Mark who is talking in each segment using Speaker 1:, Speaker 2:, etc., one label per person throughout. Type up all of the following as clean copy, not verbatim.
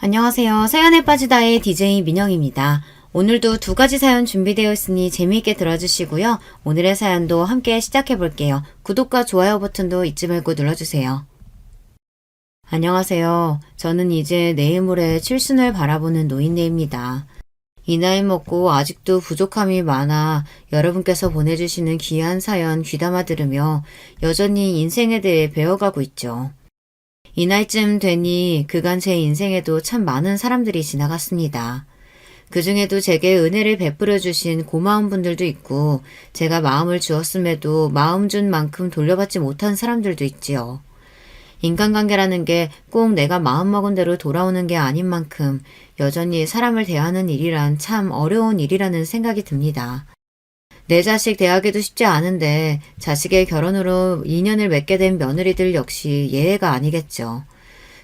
Speaker 1: 안녕하세요. 사연에 빠지다의 DJ 민영입니다. 오늘도 두 가지 사연 준비되어 있으니 재미있게 들어주시고요. 오늘의 사연도 함께 시작해 볼게요. 구독과 좋아요 버튼도 잊지 말고 눌러주세요. 안녕하세요. 저는 이제 내일 모레 칠순을 바라보는 노인네입니다. 이 나이 먹고 아직도 부족함이 많아 여러분께서 보내주시는 귀한 사연 귀담아 들으며 여전히 인생에 대해 배워가고 있죠. 이 나이쯤 되니 그간 제 인생에도 참 많은 사람들이 지나갔습니다. 그 중에도 제게 은혜를 베풀어 주신 고마운 분들도 있고 제가 마음을 주었음에도 마음 준 만큼 돌려받지 못한 사람들도 있지요. 인간관계라는 게 꼭 내가 마음먹은 대로 돌아오는 게 아닌 만큼 여전히 사람을 대하는 일이란 참 어려운 일이라는 생각이 듭니다. 내 자식 대하기도 쉽지 않은데 자식의 결혼으로 인연을 맺게 된 며느리들 역시 예외가 아니겠죠.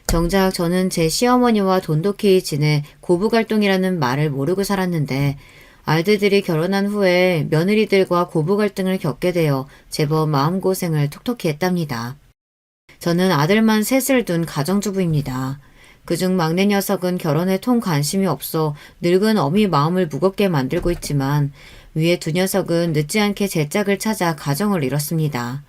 Speaker 1: 정작 저는 제 시어머니와 돈독히 지내 고부갈등이라는 말을 모르고 살았는데 아들들이 결혼한 후에 며느리들과 고부갈등을 겪게 되어 제법 마음고생을 톡톡히 했답니다. 저는 아들만 셋을 둔 가정주부입니다. 그중 막내 녀석은 결혼에 통 관심이 없어 늙은 어미 마음을 무겁게 만들고 있지만 위에 두 녀석은 늦지 않게 제 짝을 찾아 가정을 이뤘습니다.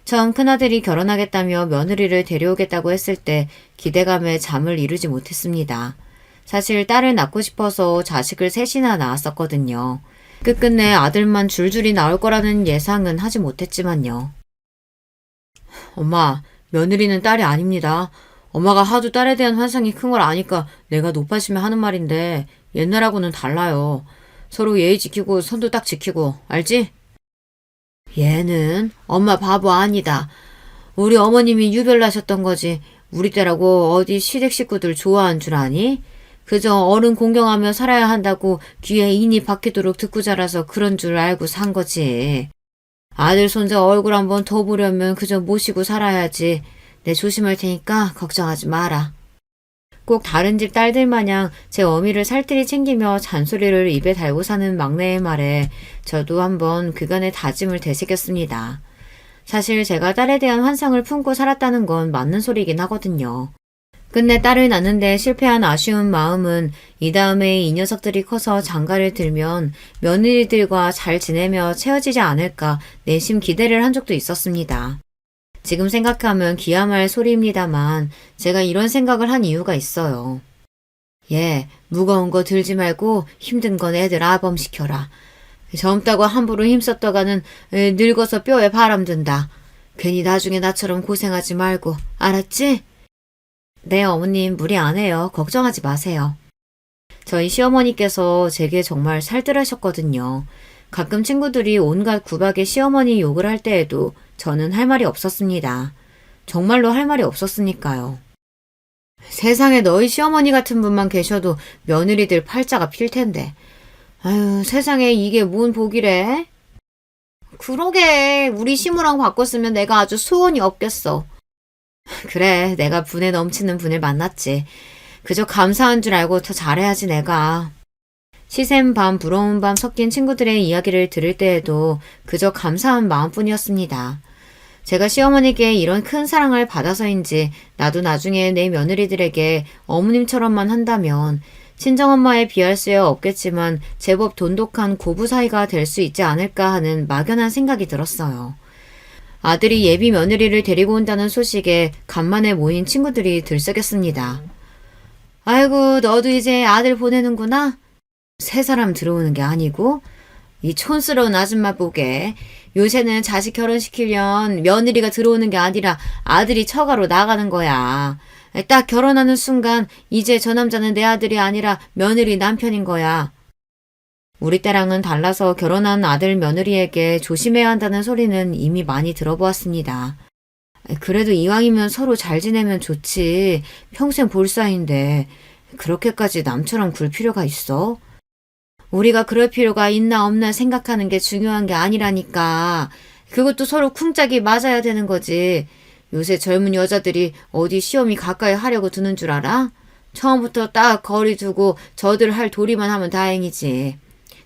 Speaker 1: 처음 큰아들이 결혼하겠다며 며느리를 데려오겠다고 했을 때 기대감에 잠을 이루지 못했습니다. 사실 딸을 낳고 싶어서 자식을 셋이나 낳았었거든요. 끝끝내 아들만 줄줄이 나올 거라는 예상은 하지 못했지만요. 엄마, 며느리는 딸이 아닙니다. 엄마가 하도 딸에 대한 환상이 큰 걸 아니까 내가 높아지면 하는 말인데 옛날하고는 달라요. 서로 예의 지키고 선도 딱 지키고, 알지? 얘는 엄마 바보 아니다. 우리 어머님이 유별나셨던 거지. 우리 때라고 어디 시댁 식구들 좋아한 줄 아니? 그저 어른 공경하며 살아야 한다고 귀에 인이 박히도록 듣고 자라서 그런 줄 알고 산 거지. 아들 손자 얼굴 한번 더 보려면 그저 모시고 살아야지. 내 조심할 테니까 걱정하지 마라. 꼭 다른 집 딸들 마냥 제 어미를 살뜰히 챙기며 잔소리를 입에 달고 사는 막내의 말에 저도 한번 그간의 다짐을 되새겼습니다. 사실 제가 딸에 대한 환상을 품고 살았다는 건 맞는 소리긴 하거든요. 끝내 딸을 낳는데 실패한 아쉬운 마음은 이 다음에 이 녀석들이 커서 장가를 들면 며느리들과 잘 지내며 채워지지 않을까 내심 기대를 한 적도 있었습니다. 지금 생각하면 기야말 소리입니다만 제가 이런 생각을 한 이유가 있어요. 예, 무거운 거 들지 말고 힘든 건 애들 아범시켜라. 젊다고 함부로 힘썼다가는 늙어서 뼈에 바람 든다. 괜히 나중에 나처럼 고생하지 말고, 알았지? 네, 어머님 무리 안 해요. 걱정하지 마세요. 저희 시어머니께서 제게 정말 살뜰하셨거든요. 가끔 친구들이 온갖 구박에 시어머니 욕을 할 때에도 저는 할 말이 없었습니다. 정말로 할 말이 없었으니까요. 세상에 너희 시어머니 같은 분만 계셔도 며느리들 팔자가 필 텐데. 아유, 세상에 이게 뭔 복이래? 그러게, 우리 시무랑 바꿨으면 내가 아주 소원이 없겠어. 그래, 내가 분에 넘치는 분을 만났지. 그저 감사한 줄 알고 더 잘해야지 내가. 시샘 밤 부러운 밤 섞인 친구들의 이야기를 들을 때에도 그저 감사한 마음뿐이었습니다. 제가 시어머니께 이런 큰 사랑을 받아서인지 나도 나중에 내 며느리들에게 어머님처럼만 한다면 친정엄마에 비할 수야 없겠지만 제법 돈독한 고부 사이가 될 수 있지 않을까 하는 막연한 생각이 들었어요. 아들이 예비 며느리를 데리고 온다는 소식에 간만에 모인 친구들이 들썩였습니다. 아이고, 너도 이제 아들 보내는구나? 새 사람 들어오는 게 아니고 이 촌스러운 아줌마 보게 요새는 자식 결혼시키려면 며느리가 들어오는 게 아니라 아들이 처가로 나가는 거야. 딱 결혼하는 순간 이제 저 남자는 내 아들이 아니라 며느리 남편인 거야. 우리 때랑은 달라서 결혼한 아들 며느리에게 조심해야 한다는 소리는 이미 많이 들어보았습니다. 그래도 이왕이면 서로 잘 지내면 좋지. 평생 볼 사이인데 그렇게까지 남처럼 굴 필요가 있어? 우리가 그럴 필요가 있나 없나 생각하는 게 중요한 게 아니라니까. 그것도 서로 쿵짝이 맞아야 되는 거지. 요새 젊은 여자들이 어디 시험이 가까이 하려고 드는 줄 알아? 처음부터 딱 거리 두고 저들 할 도리만 하면 다행이지.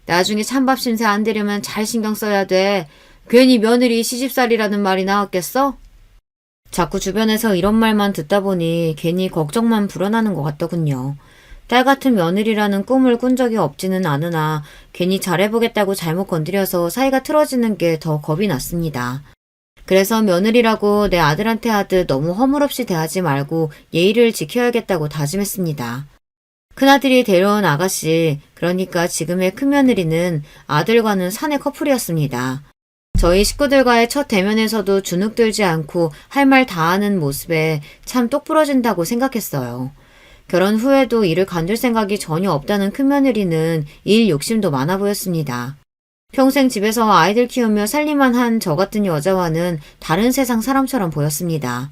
Speaker 1: 나중에 찬밥 신세 안 되려면 잘 신경 써야 돼. 괜히 며느리 시집살이라는 말이 나왔겠어? 자꾸 주변에서 이런 말만 듣다 보니 괜히 걱정만 불어나는 것 같더군요. 딸 같은 며느리라는 꿈을 꾼 적이 없지는 않으나 괜히 잘해보겠다고 잘못 건드려서 사이가 틀어지는 게 더 겁이 났습니다. 그래서 며느리라고 내 아들한테 하듯 너무 허물없이 대하지 말고 예의를 지켜야겠다고 다짐했습니다. 큰아들이 데려온 아가씨, 그러니까 지금의 큰며느리는 아들과는 사내 커플이었습니다. 저희 식구들과의 첫 대면에서도 주눅 들지 않고 할 말 다 하는 모습에 참 똑부러진다고 생각했어요. 결혼 후에도 일을 관둘 생각이 전혀 없다는 큰며느리는 일 욕심도 많아 보였습니다. 평생 집에서 아이들 키우며 살림만 한 저 같은 여자와는 다른 세상 사람처럼 보였습니다.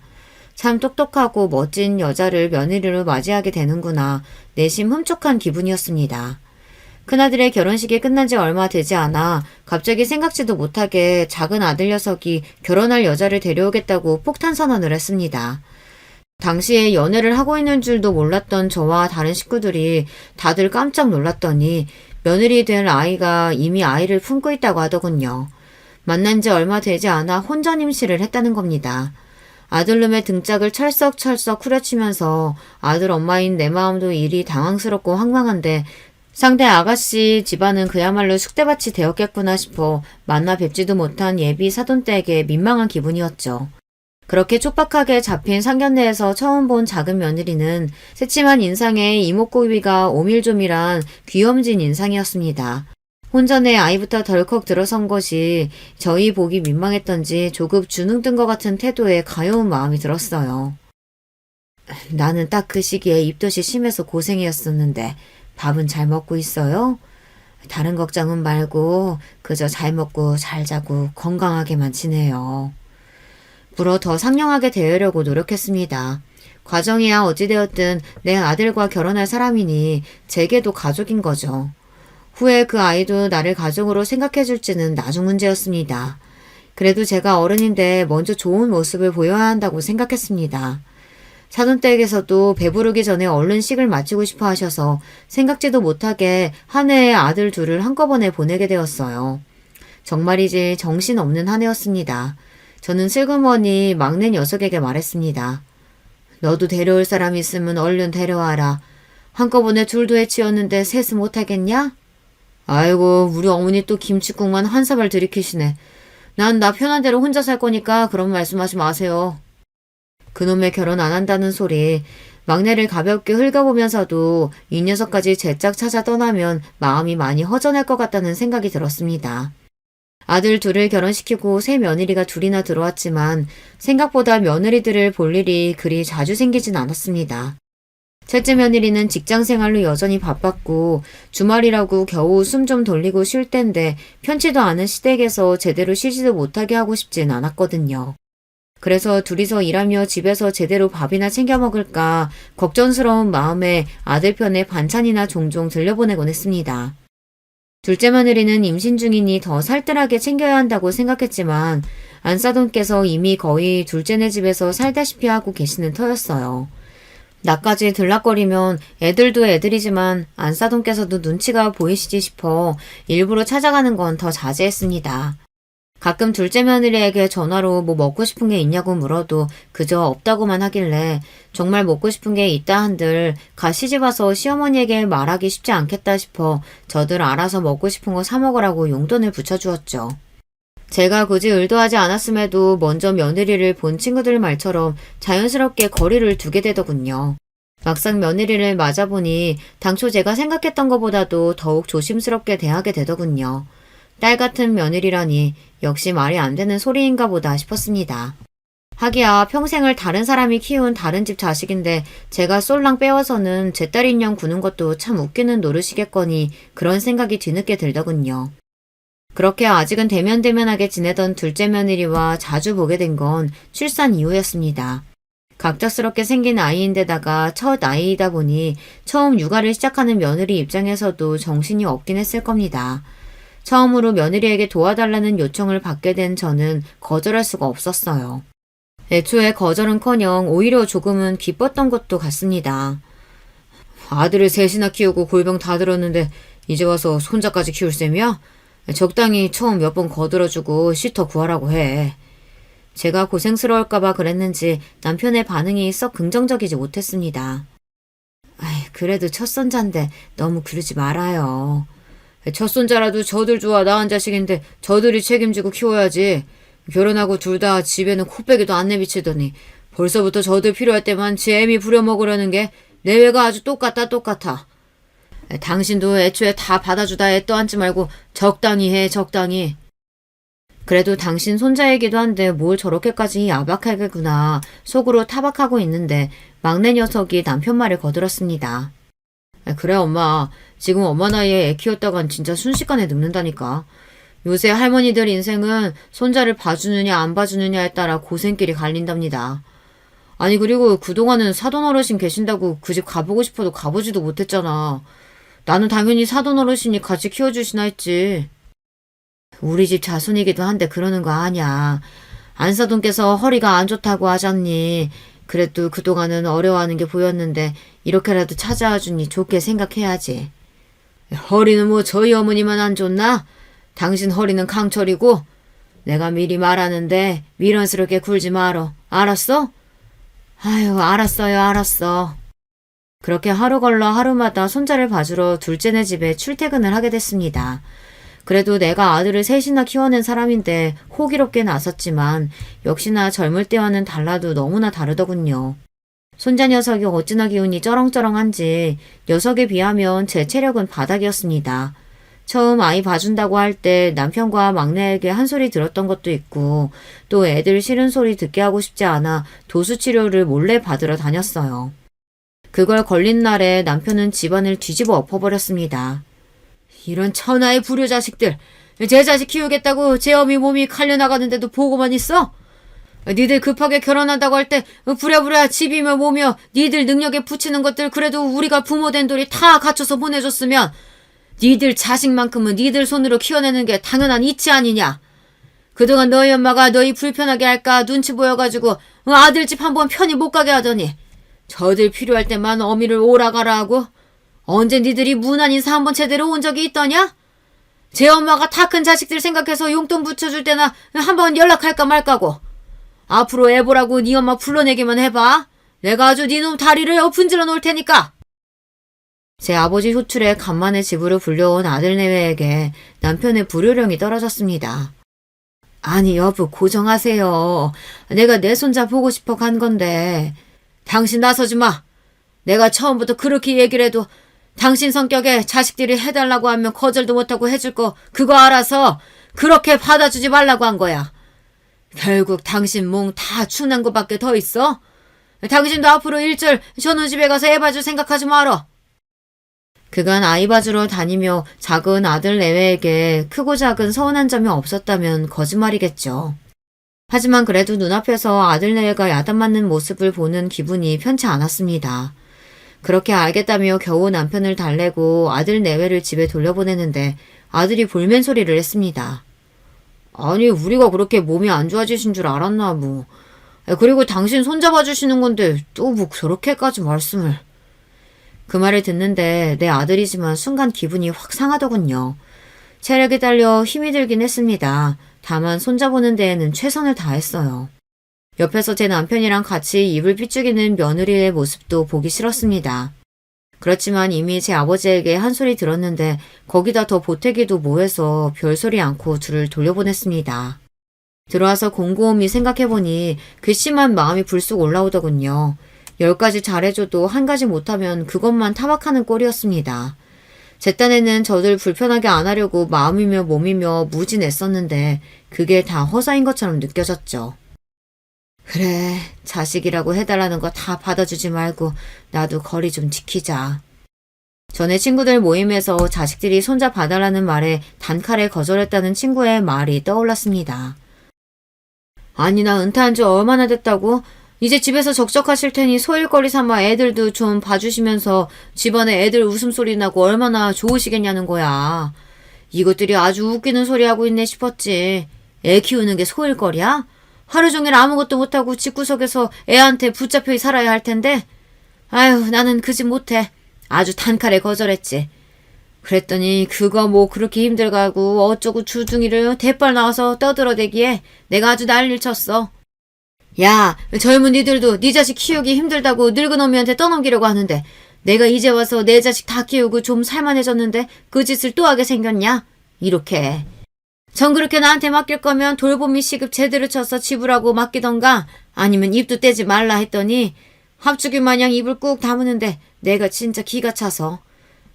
Speaker 1: 참 똑똑하고 멋진 여자를 며느리로 맞이하게 되는구나 내심 흠족한 기분이었습니다. 큰아들의 결혼식이 끝난 지 얼마 되지 않아 갑자기 생각지도 못하게 작은 아들 녀석이 결혼할 여자를 데려오겠다고 폭탄 선언을 했습니다. 당시에 연애를 하고 있는 줄도 몰랐던 저와 다른 식구들이 다들 깜짝 놀랐더니 며느리 될 아이가 이미 아이를 품고 있다고 하더군요. 만난 지 얼마 되지 않아 혼전 임신을 했다는 겁니다. 아들놈의 등짝을 철썩철썩 후려치면서 아들 엄마인 내 마음도 일이 당황스럽고 황망한데 상대 아가씨 집안은 그야말로 쑥대밭이 되었겠구나 싶어 만나 뵙지도 못한 예비 사돈댁에 민망한 기분이었죠. 그렇게 촉박하게 잡힌 상견례에서 처음 본 작은 며느리는 새침한 인상에 이목구비가 오밀조밀한 귀염진 인상이었습니다. 혼전에 아이부터 덜컥 들어선 것이 저희 보기 민망했던지 조금 주눅 든 것 같은 태도에 가여운 마음이 들었어요. 나는 딱 그 시기에 입덧이 심해서 고생이었었는데 밥은 잘 먹고 있어요? 다른 걱정은 말고 그저 잘 먹고 잘 자고 건강하게만 지내요. 물어 더 상냥하게 대하려고 노력했습니다. 과정이야 어찌되었든 내 아들과 결혼할 사람이니 제게도 가족인 거죠. 후에 그 아이도 나를 가족으로 생각해줄지는 나중 문제였습니다. 그래도 제가 어른인데 먼저 좋은 모습을 보여야 한다고 생각했습니다. 사돈댁에서도 배부르기 전에 얼른 식을 마치고 싶어 하셔서 생각지도 못하게 한 해의 아들 둘을 한꺼번에 보내게 되었어요. 정말이지 정신없는 한 해였습니다. 저는 슬그머니 막내 녀석에게 말했습니다. 너도 데려올 사람 있으면 얼른 데려와라. 한꺼번에 둘도 해치웠는데 셋은 못하겠냐? 아이고 우리 어머니 또 김치국만 한 사발 들이키시네. 난 나 편한 대로 혼자 살 거니까 그런 말씀하지 마세요. 그놈의 결혼 안 한다는 소리, 막내를 가볍게 흙어보면서도 이 녀석까지 제짝 찾아 떠나면 마음이 많이 허전할 것 같다는 생각이 들었습니다. 아들 둘을 결혼시키고 새 며느리가 둘이나 들어왔지만 생각보다 며느리들을 볼 일이 그리 자주 생기진 않았습니다. 셋째 며느리는 직장생활로 여전히 바빴고 주말이라고 겨우 숨 좀 돌리고 쉴 땐데 편치도 않은 시댁에서 제대로 쉬지도 못하게 하고 싶진 않았거든요. 그래서 둘이서 일하며 집에서 제대로 밥이나 챙겨 먹을까 걱정스러운 마음에 아들 편에 반찬이나 종종 들려보내곤 했습니다. 둘째 며느리는 임신 중이니 더 살뜰하게 챙겨야 한다고 생각했지만 안사돈께서 이미 거의 둘째네 집에서 살다시피 하고 계시는 터였어요. 나까지 들락거리면 애들도 애들이지만 안사돈께서도 눈치가 보이시지 싶어 일부러 찾아가는 건 더 자제했습니다. 가끔 둘째 며느리에게 전화로 뭐 먹고 싶은 게 있냐고 물어도 그저 없다고만 하길래 정말 먹고 싶은 게 있다 한들 가 시집와서 시어머니에게 말하기 쉽지 않겠다 싶어 저들 알아서 먹고 싶은 거 사 먹으라고 용돈을 붙여주었죠. 제가 굳이 의도하지 않았음에도 먼저 며느리를 본 친구들 말처럼 자연스럽게 거리를 두게 되더군요. 막상 며느리를 맞아보니 당초 제가 생각했던 것보다도 더욱 조심스럽게 대하게 되더군요. 딸 같은 며느리라니 역시 말이 안 되는 소리인가 보다 싶었습니다. 하기야 평생을 다른 사람이 키운 다른 집 자식인데 제가 쏠랑 빼와서는 제 딸 인형 구는 것도 참 웃기는 노릇이겠거니 그런 생각이 뒤늦게 들더군요. 그렇게 아직은 대면대면하게 지내던 둘째 며느리와 자주 보게 된 건 출산 이후였습니다. 갑작스럽게 생긴 아이인데다가 첫 아이이다 보니 처음 육아를 시작하는 며느리 입장에서도 정신이 없긴 했을 겁니다. 처음으로 며느리에게 도와달라는 요청을 받게 된 저는 거절할 수가 없었어요. 애초에 거절은커녕 오히려 조금은 기뻤던 것도 같습니다. 아들을 셋이나 키우고 골병 다 들었는데 이제 와서 손자까지 키울 셈이야? 적당히 처음 몇 번 거들어주고 씻어 구하라고 해. 제가 고생스러울까봐 그랬는지 남편의 반응이 썩 긍정적이지 못했습니다. 아이, 그래도 첫 손자인데 너무 그러지 말아요. 첫 손자라도 저들 좋아 낳은 자식인데 저들이 책임지고 키워야지. 결혼하고 둘 다 집에는 코빼기도 안 내비치더니 벌써부터 저들 필요할 때만 지 애미 부려먹으려는 게 내외가 아주 똑같아. 당신도 애초에 다 받아주다 애 떠안지 말고 적당히 해, 적당히. 그래도 당신 손자이기도 한데 뭘 저렇게까지 야박하게구나 속으로 타박하고 있는데 막내 녀석이 남편 말을 거들었습니다. 그래 엄마, 지금 엄마 나이에 애 키웠다간 진짜 순식간에 늙는다니까. 요새 할머니들 인생은 손자를 봐주느냐 안 봐주느냐에 따라 고생길이 갈린답니다. 아니 그리고 그동안은 사돈 어르신 계신다고 그 집 가보고 싶어도 가보지도 못했잖아. 나는 당연히 사돈 어르신이 같이 키워주시나 했지. 우리 집 자손이기도 한데 그러는 거 아냐. 안사돈께서 허리가 안 좋다고 하잖니. 그래도 그동안은 어려워하는 게 보였는데 이렇게라도 찾아와 주니 좋게 생각해야지. 허리는 뭐 저희 어머니만 안 좋나? 당신 허리는 강철이고. 내가 미리 말하는데 미련스럽게 굴지 말어. 알았어? 아유, 알았어. 그렇게 하루 걸러 하루마다 손자를 봐주러 둘째네 집에 출퇴근을 하게 됐습니다. 그래도 내가 아들을 셋이나 키워낸 사람인데 호기롭게 나섰지만 역시나 젊을 때와는 달라도 너무나 다르더군요. 손자 녀석이 어찌나 기운이 쩌렁쩌렁한지 녀석에 비하면 제 체력은 바닥이었습니다. 처음 아이 봐준다고 할 때 남편과 막내에게 한 소리 들었던 것도 있고 또 애들 싫은 소리 듣게 하고 싶지 않아 도수치료를 몰래 받으러 다녔어요. 그걸 걸린 날에 남편은 집안을 뒤집어 엎어버렸습니다. 이런 천하의 불효 자식들, 제 자식 키우겠다고 제 어미 몸이 칼려나가는데도 보고만 있어? 니들 급하게 결혼한다고 할 때 부랴부랴 집이며 뭐며 니들 능력에 붙이는 것들 그래도 우리가 부모 된 돌이 다 갖춰서 보내줬으면 니들 자식만큼은 니들 손으로 키워내는 게 당연한 이치 아니냐. 그동안 너희 엄마가 너희 불편하게 할까 눈치 보여가지고 아들 집 한번 편히 못 가게 하더니 저들 필요할 때만 어미를 오라가라 하고 언제 니들이 무난 인사 한번 제대로 온 적이 있더냐? 제 엄마가 다 큰 자식들 생각해서 용돈 붙여줄 때나 한번 연락할까 말까고. 앞으로 애 보라고 네 엄마 불러내기만 해봐. 내가 아주 니놈 다리를 엎은질러 놓을 테니까. 제 아버지 호출에 간만에 집으로 불려온 아들 내외에게 남편의 불효령이 떨어졌습니다. 아니 여보 고정하세요. 내가 내 손자 보고 싶어 간 건데. 당신 나서지 마. 내가 처음부터 그렇게 얘기를 해도 당신 성격에 자식들이 해달라고 하면 거절도 못하고 해줄 거 그거 알아서 그렇게 받아주지 말라고 한 거야. 결국 당신 몽 다 충난 것밖에 더 있어? 당신도 앞으로 일절 전우집에 가서 애 봐줄 생각하지 말어. 그간 아이 봐주러 다니며 작은 아들 내외에게 크고 작은 서운한 점이 없었다면 거짓말이겠죠. 하지만 그래도 눈앞에서 아들 내외가 야단 맞는 모습을 보는 기분이 편치 않았습니다. 그렇게 알겠다며 겨우 남편을 달래고 아들 내외를 집에 돌려보내는데 아들이 볼멘 소리를 했습니다. 아니 우리가 그렇게 몸이 안 좋아지신 줄 알았나 뭐. 그리고 당신 손잡아 주시는 건데 또 뭐 그렇게까지 말씀을. 그 말을 듣는데 내 아들이지만 순간 기분이 확 상하더군요. 체력이 딸려 힘이 들긴 했습니다. 다만 손잡보는 데에는 최선을 다했어요. 옆에서 제 남편이랑 같이 입을 삐죽이는 며느리의 모습도 보기 싫었습니다. 그렇지만 이미 제 아버지에게 한 소리 들었는데 거기다 더 보태기도 뭐해서 별소리 않고 둘을 돌려보냈습니다. 들어와서 곰곰이 생각해보니 괘씸한 마음이 불쑥 올라오더군요. 10가지 잘해줘도 한 가지 못하면 그것만 타박하는 꼴이었습니다. 제 딴에는 저들 불편하게 안 하려고 마음이며 몸이며 무지 냈었는데 그게 다 허사인 것처럼 느껴졌죠. 그래, 자식이라고 해달라는 거 다 받아주지 말고 나도 거리 좀 지키자. 전에 친구들 모임에서 자식들이 손자 봐달라는 말에 단칼에 거절했다는 친구의 말이 떠올랐습니다. 아니 나 은퇴한 지 얼마나 됐다고? 이제 집에서 적적하실 테니 소일거리 삼아 애들도 좀 봐주시면서 집안에 애들 웃음소리 나고 얼마나 좋으시겠냐는 거야. 이것들이 아주 웃기는 소리 하고 있네 싶었지. 애 키우는 게 소일거리야? 하루 종일 아무것도 못하고 집구석에서 애한테 붙잡혀 살아야 할 텐데. 아유 나는 그 짓 못해. 아주 단칼에 거절했지. 그랬더니 그거 뭐 그렇게 힘들가고 어쩌고 주둥이를 대빨 나와서 떠들어대기에 내가 아주 난리를 쳤어. 야, 젊은 니들도 네 자식 키우기 힘들다고 늙은 어미한테 떠넘기려고 하는데 내가 이제 와서 내 자식 다 키우고 좀 살만해졌는데 그 짓을 또 하게 생겼냐? 이렇게. 전 그렇게 나한테 맡길 거면 돌보미 시급 제대로 쳐서 지불하고 맡기던가 아니면 입도 떼지 말라 했더니 합죽이 마냥 입을 꾹 다무는데 내가 진짜 기가 차서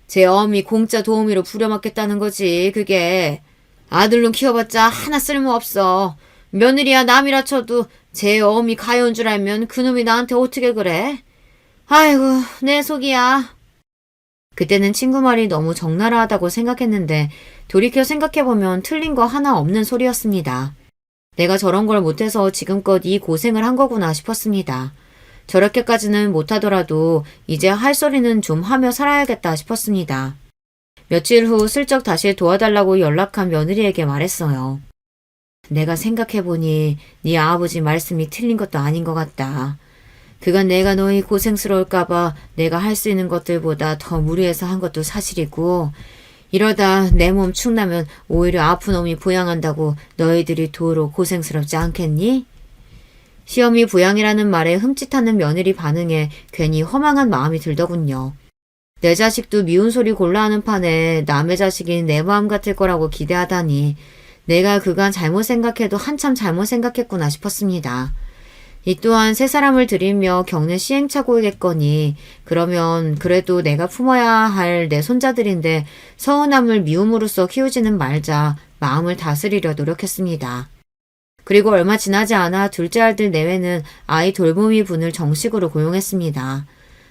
Speaker 1: 제 어미 공짜 도우미로 부려먹겠다는 거지 그게. 아들로 키워봤자 하나 쓸모없어. 며느리야 남이라 쳐도 제 어미 가여운 줄 알면 그놈이 나한테 어떻게 그래? 아이고 내 속이야. 그때는 친구 말이 너무 적나라하다고 생각했는데 돌이켜 생각해보면 틀린 거 하나 없는 소리였습니다. 내가 저런 걸 못해서 지금껏 이 고생을 한 거구나 싶었습니다. 저렇게까지는 못하더라도 이제 할 소리는 좀 하며 살아야겠다 싶었습니다. 며칠 후 슬쩍 다시 도와달라고 연락한 며느리에게 말했어요. 내가 생각해보니 네 아버지 말씀이 틀린 것도 아닌 것 같다. 그간 내가 너희 고생스러울까봐 내가 할 수 있는 것들보다 더 무리해서 한 것도 사실이고 이러다 내 몸 축나면 오히려 아픈 놈이 부양한다고 너희들이 도로 고생스럽지 않겠니? 시어미 부양이라는 말에 흠칫하는 며느리 반응에 괜히 허망한 마음이 들더군요. 내 자식도 미운 소리 골라 하는 판에 남의 자식이 내 마음 같을 거라고 기대하다니 내가 그간 잘못 생각해도 한참 잘못 생각했구나 싶었습니다. 이 또한 세 사람을 들이며 겪는 시행착오겠거니 그러면 그래도 내가 품어야 할 내 손자들인데 서운함을 미움으로써 키우지는 말자 마음을 다스리려 노력했습니다. 그리고 얼마 지나지 않아 둘째 아들 내외는 아이 돌보미 분을 정식으로 고용했습니다.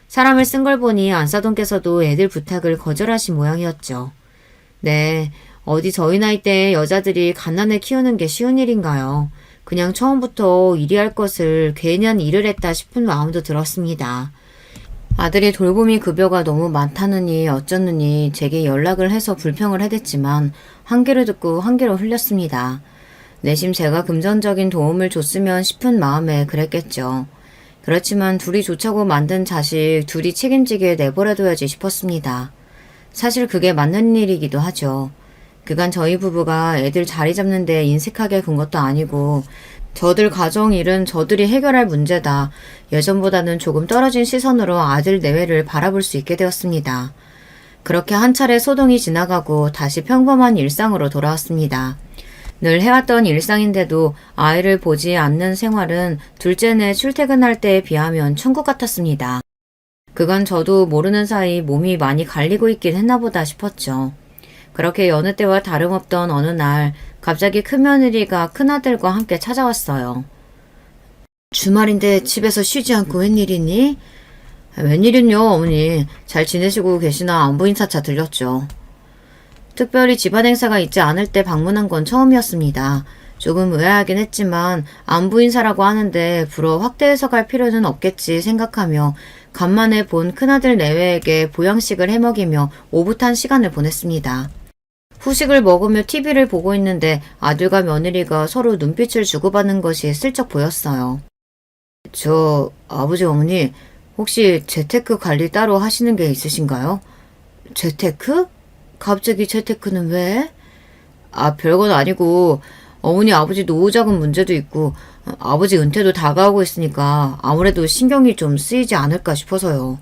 Speaker 1: 사람을 쓴 걸 보니 안사돈께서도 애들 부탁을 거절하신 모양이었죠. 네, 어디 저희 나이대의 여자들이 갓난을 키우는 게 쉬운 일인가요? 그냥 처음부터 이리 할 것을 괜한 일을 했다 싶은 마음도 들었습니다. 아들이 돌보미 급여가 너무 많다느니 어쩌느니 제게 연락을 해서 불평을 해댔지만 한 귀로 듣고 한 귀로 흘렸습니다. 내심 제가 금전적인 도움을 줬으면 싶은 마음에 그랬겠죠. 그렇지만 둘이 좋자고 만든 자식 둘이 책임지게 내버려둬야지 싶었습니다. 사실 그게 맞는 일이기도 하죠. 그간 저희 부부가 애들 자리 잡는 데 인색하게 군 것도 아니고 저들 가정 일은 저들이 해결할 문제다. 예전보다는 조금 떨어진 시선으로 아들 내외를 바라볼 수 있게 되었습니다. 그렇게 한 차례 소동이 지나가고 다시 평범한 일상으로 돌아왔습니다. 늘 해왔던 일상인데도 아이를 보지 않는 생활은 둘째네 출퇴근할 때에 비하면 천국 같았습니다. 그간 저도 모르는 사이 몸이 많이 갈리고 있긴 했나 보다 싶었죠. 그렇게 여느 때와 다름없던 어느 날 갑자기 큰며느리가 큰아들과 함께 찾아왔어요. 주말인데 집에서 쉬지 않고 웬일이니? 웬일은요 어머니. 잘 지내시고 계시나 안부 인사차 들렸죠. 특별히 집안 행사가 있지 않을 때 방문한 건 처음이었습니다. 조금 의아하긴 했지만 안부 인사라고 하는데 불어 확대 해석할 필요는 없겠지 생각하며 간만에 본 큰아들 내외에게 보양식을 해먹이며 오붓한 시간을 보냈습니다. 후식을 먹으며 TV를 보고 있는데 아들과 며느리가 서로 눈빛을 주고받는 것이 슬쩍 보였어요. 저 아버지 어머니 혹시 재테크 관리 따로 하시는 게 있으신가요? 재테크? 갑자기 재테크는 왜? 별건 아니고 어머니 아버지 노후자금 문제도 있고 아버지 은퇴도 다가오고 있으니까 아무래도 신경이 좀 쓰이지 않을까 싶어서요.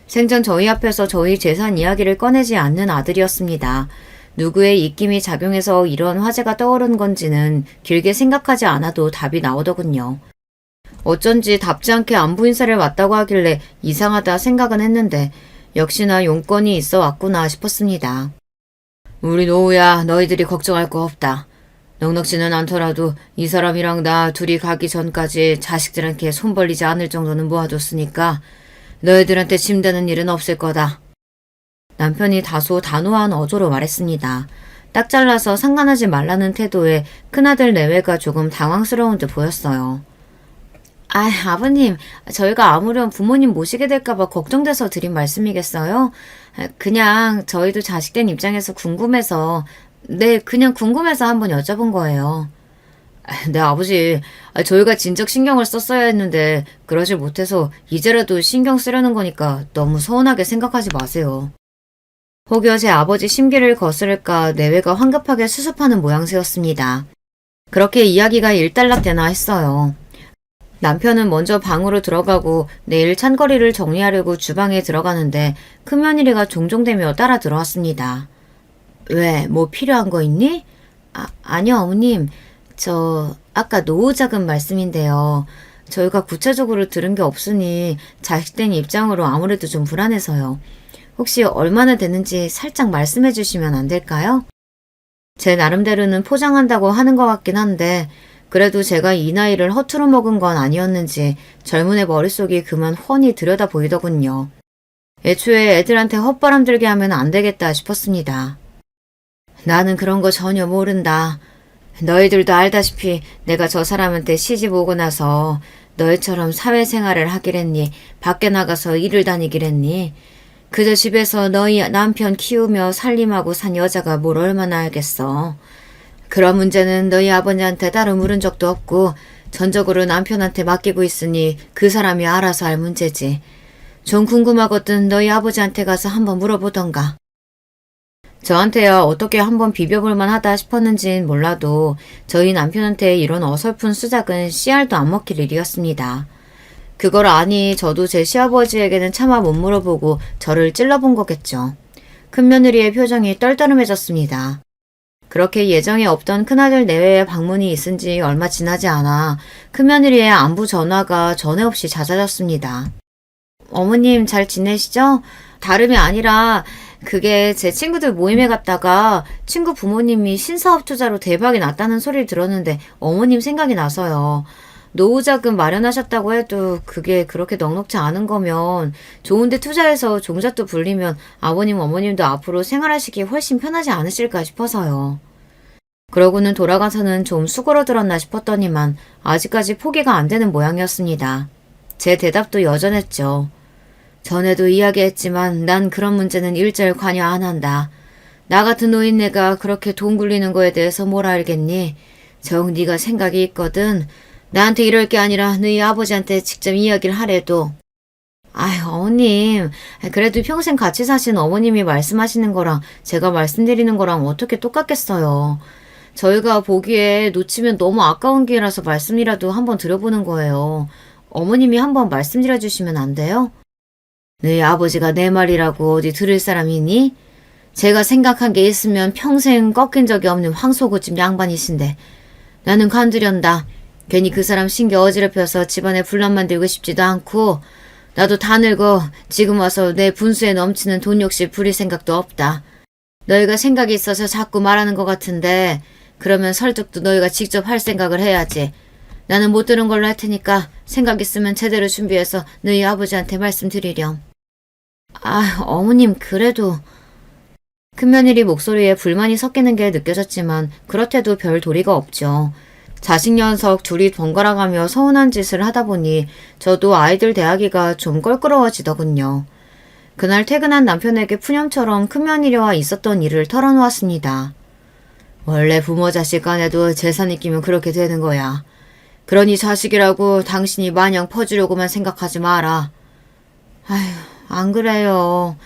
Speaker 1: 생전 저희 앞에서 저희 재산 이야기를 꺼내지 않는 아들이었습니다. 누구의 입김이 작용해서 이런 화제가 떠오른 건지는 길게 생각하지 않아도 답이 나오더군요. 어쩐지 답지 않게 안부 인사를 왔다고 하길래 이상하다 생각은 했는데 역시나 용건이 있어 왔구나 싶었습니다. 우리 노우야 너희들이 걱정할 거 없다. 넉넉지는 않더라도 이 사람이랑 나 둘이 가기 전까지 자식들한테 손 벌리지 않을 정도는 모아뒀으니까 너희들한테 짐되는 일은 없을 거다. 남편이 다소 단호한 어조로 말했습니다. 딱 잘라서 상관하지 말라는 태도에 큰아들 내외가 조금 당황스러운 듯 보였어요. 아버님, 저희가 아무렴 부모님 모시게 될까봐 걱정돼서 드린 말씀이겠어요? 그냥 저희도 자식된 입장에서 궁금해서, 네, 그냥 궁금해서 한번 여쭤본 거예요. 네, 아버지, 저희가 진작 신경을 썼어야 했는데 그러질 못해서 이제라도 신경 쓰려는 거니까 너무 서운하게 생각하지 마세요. 혹여 제 아버지 심기를 거스를까 내외가 황급하게 수습하는 모양새였습니다. 그렇게 이야기가 일단락되나 했어요. 남편은 먼저 방으로 들어가고 내일 찬거리를 정리하려고 주방에 들어가는데 큰며느리가 종종대며 따라 들어왔습니다. 왜, 뭐 필요한 거 있니? 아니요, 어머님. 저 아까 노후자금 말씀인데요. 저희가 구체적으로 들은 게 없으니 자식된 입장으로 아무래도 좀 불안해서요. 혹시 얼마나 되는지 살짝 말씀해 주시면 안 될까요? 제 나름대로는 포장한다고 하는 것 같긴 한데 그래도 제가 이 나이를 허투루 먹은 건 아니었는지 젊은 애 머릿속이 그만 훤히 들여다 보이더군요. 애초에 애들한테 헛바람 들게 하면 안 되겠다 싶었습니다. 나는 그런 거 전혀 모른다. 너희들도 알다시피 내가 저 사람한테 시집 오고 나서 너희처럼 사회생활을 하기랬니? 밖에 나가서 일을 다니기랬니? 그저 집에서 너희 남편 키우며 살림하고 산 여자가 뭘 얼마나 알겠어. 그런 문제는 너희 아버지한테 따로 물은 적도 없고 전적으로 남편한테 맡기고 있으니 그 사람이 알아서 할 문제지. 좀 궁금하거든 너희 아버지한테 가서 한번 물어보던가. 저한테야 어떻게 한번 비벼볼만 하다 싶었는진 몰라도 저희 남편한테 이런 어설픈 수작은 씨알도 안 먹힐 일이었습니다. 그걸 아니 저도 제 시아버지에게는 차마 못 물어보고 저를 찔러본 거겠죠. 큰며느리의 표정이 떨떠름해졌습니다. 그렇게 예정에 없던 큰아들 내외의 방문이 있은 지 얼마 지나지 않아 큰며느리의 안부 전화가 전에 없이 잦아졌습니다. 어머님 잘 지내시죠? 다름이 아니라 그게 제 친구들 모임에 갔다가 친구 부모님이 신사업 투자로 대박이 났다는 소리를 들었는데 어머님 생각이 나서요. 노후자금 마련하셨다고 해도 그게 그렇게 넉넉지 않은 거면 좋은데 투자해서 종잣도 불리면 아버님 어머님도 앞으로 생활하시기 훨씬 편하지 않으실까 싶어서요. 그러고는 돌아가서는 좀 수그러들었나 싶었더니만 아직까지 포기가 안 되는 모양이었습니다. 제 대답도 여전했죠. 전에도 이야기했지만 난 그런 문제는 일절 관여 안 한다. 나 같은 노인네가 그렇게 돈 굴리는 거에 대해서 뭘 알겠니? 정 네가 생각이 있거든. 나한테 이럴 게 아니라 너희 아버지한테 직접 이야기를 하래도. 아휴 어머님 그래도 평생 같이 사신 어머님이 말씀하시는 거랑 제가 말씀드리는 거랑 어떻게 똑같겠어요. 저희가 보기에 놓치면 너무 아까운 기회라서 말씀이라도 한번 드려보는 거예요. 어머님이 한번 말씀드려 주시면 안 돼요? 너희 아버지가 내 말이라고 어디 들을 사람이니? 제가 생각한 게 있으면 평생 꺾인 적이 없는 황소고집 양반이신데 나는 관두련다. 괜히 그 사람 신경 어지럽혀서 집안에 분란 만들고 싶지도 않고 나도 다 늙어 지금 와서 내 분수에 넘치는 돈 욕심 부릴 생각도 없다. 너희가 생각이 있어서 자꾸 말하는 것 같은데 그러면 설득도 너희가 직접 할 생각을 해야지. 나는 못 들은 걸로 할 테니까 생각 있으면 제대로 준비해서 너희 아버지한테 말씀드리렴. 어머님 그래도... 큰며느리 목소리에 불만이 섞이는 게 느껴졌지만 그렇대도 별 도리가 없죠. 자식 녀석 둘이 번갈아가며 서운한 짓을 하다 보니 저도 아이들 대하기가 좀 껄끄러워지더군요. 그날 퇴근한 남편에게 푸념처럼 큰며느리와 있었던 일을 털어놓았습니다. 원래 부모 자식 간에도 재산이 끼면 그렇게 되는 거야. 그러니 자식이라고 당신이 마냥 퍼주려고만 생각하지 마라. 아휴, 안 그래요.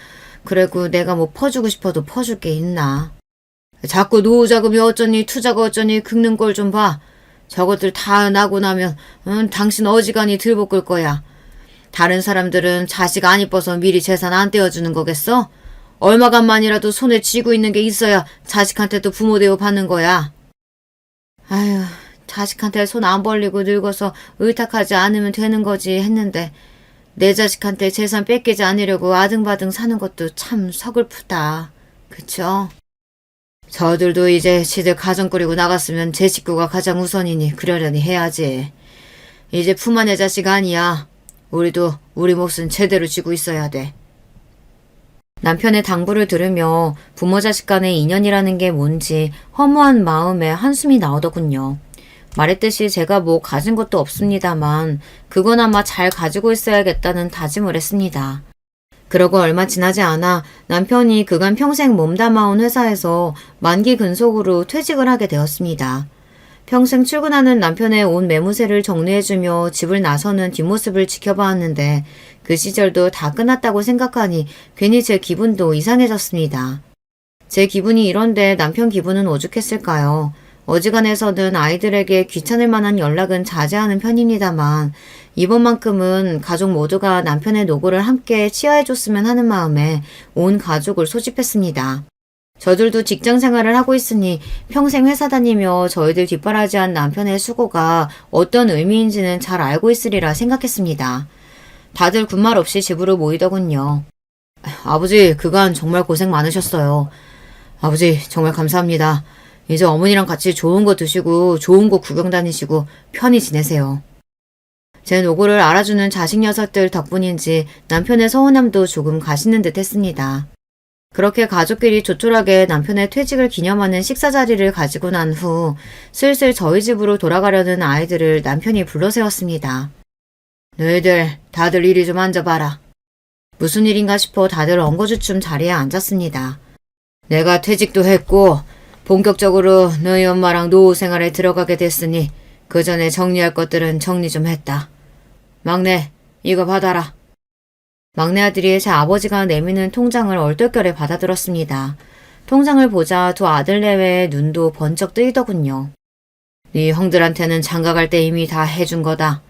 Speaker 1: 그래고 내가 뭐 퍼주고 싶어도 퍼줄 게 있나. 자꾸 노후자금이 어쩌니 투자가 어쩌니 긁는 걸 좀 봐. 저것들 다 나고 나면 당신 어지간히 들볶을 거야. 다른 사람들은 자식 안 이뻐서 미리 재산 안 떼어주는 거겠어? 얼마간만이라도 손에 쥐고 있는 게 있어야 자식한테도 부모 대우 받는 거야. 아휴, 자식한테 손 안 벌리고 늙어서 의탁하지 않으면 되는 거지 했는데 내 자식한테 재산 뺏기지 않으려고 아등바등 사는 것도 참 서글프다. 그쵸? 저들도 이제 지들 가정 꾸리고 나갔으면 제 식구가 가장 우선이니 그러려니 해야지. 이제 품 안의 자식 아니야. 우리도 우리 몫은 제대로 쥐고 있어야 돼. 남편의 당부를 들으며 부모 자식 간의 인연이라는 게 뭔지 허무한 마음에 한숨이 나오더군요. 말했듯이 제가 뭐 가진 것도 없습니다만 그거나마 잘 가지고 있어야겠다는 다짐을 했습니다. 그러고 얼마 지나지 않아 남편이 그간 평생 몸담아온 회사에서 만기 근속으로 퇴직을 하게 되었습니다. 평생 출근하는 남편의 온 매무새를 정리해주며 집을 나서는 뒷모습을 지켜봐왔는데 그 시절도 다 끝났다고 생각하니 괜히 제 기분도 이상해졌습니다. 제 기분이 이런데 남편 기분은 오죽했을까요? 어지간해서는 아이들에게 귀찮을 만한 연락은 자제하는 편입니다만 이번만큼은 가족 모두가 남편의 노고를 함께 치하해줬으면 하는 마음에 온 가족을 소집했습니다. 저들도 직장 생활을 하고 있으니 평생 회사 다니며 저희들 뒷바라지한 남편의 수고가 어떤 의미인지는 잘 알고 있으리라 생각했습니다. 다들 군말 없이 집으로 모이더군요. 아버지, 그간 정말 고생 많으셨어요. 아버지, 정말 감사합니다. 이제 어머니랑 같이 좋은 거 드시고 좋은 곳 구경 다니시고 편히 지내세요. 제 노고를 알아주는 자식 녀석들 덕분인지 남편의 서운함도 조금 가시는 듯 했습니다. 그렇게 가족끼리 조촐하게 남편의 퇴직을 기념하는 식사 자리를 가지고 난 후 슬슬 저희 집으로 돌아가려는 아이들을 남편이 불러세웠습니다. 너희들 다들 이리 좀 앉아봐라. 무슨 일인가 싶어 다들 엉거주춤 자리에 앉았습니다. 내가 퇴직도 했고 본격적으로 너희 엄마랑 노후 생활에 들어가게 됐으니 그 전에 정리할 것들은 정리 좀 했다. 막내, 이거 받아라. 막내 아들이 제 아버지가 내미는 통장을 얼떨결에 받아들었습니다. 통장을 보자 두 아들 내외의 눈도 번쩍 뜨이더군요. 네 형들한테는 장가갈 때 이미 다 해준 거다.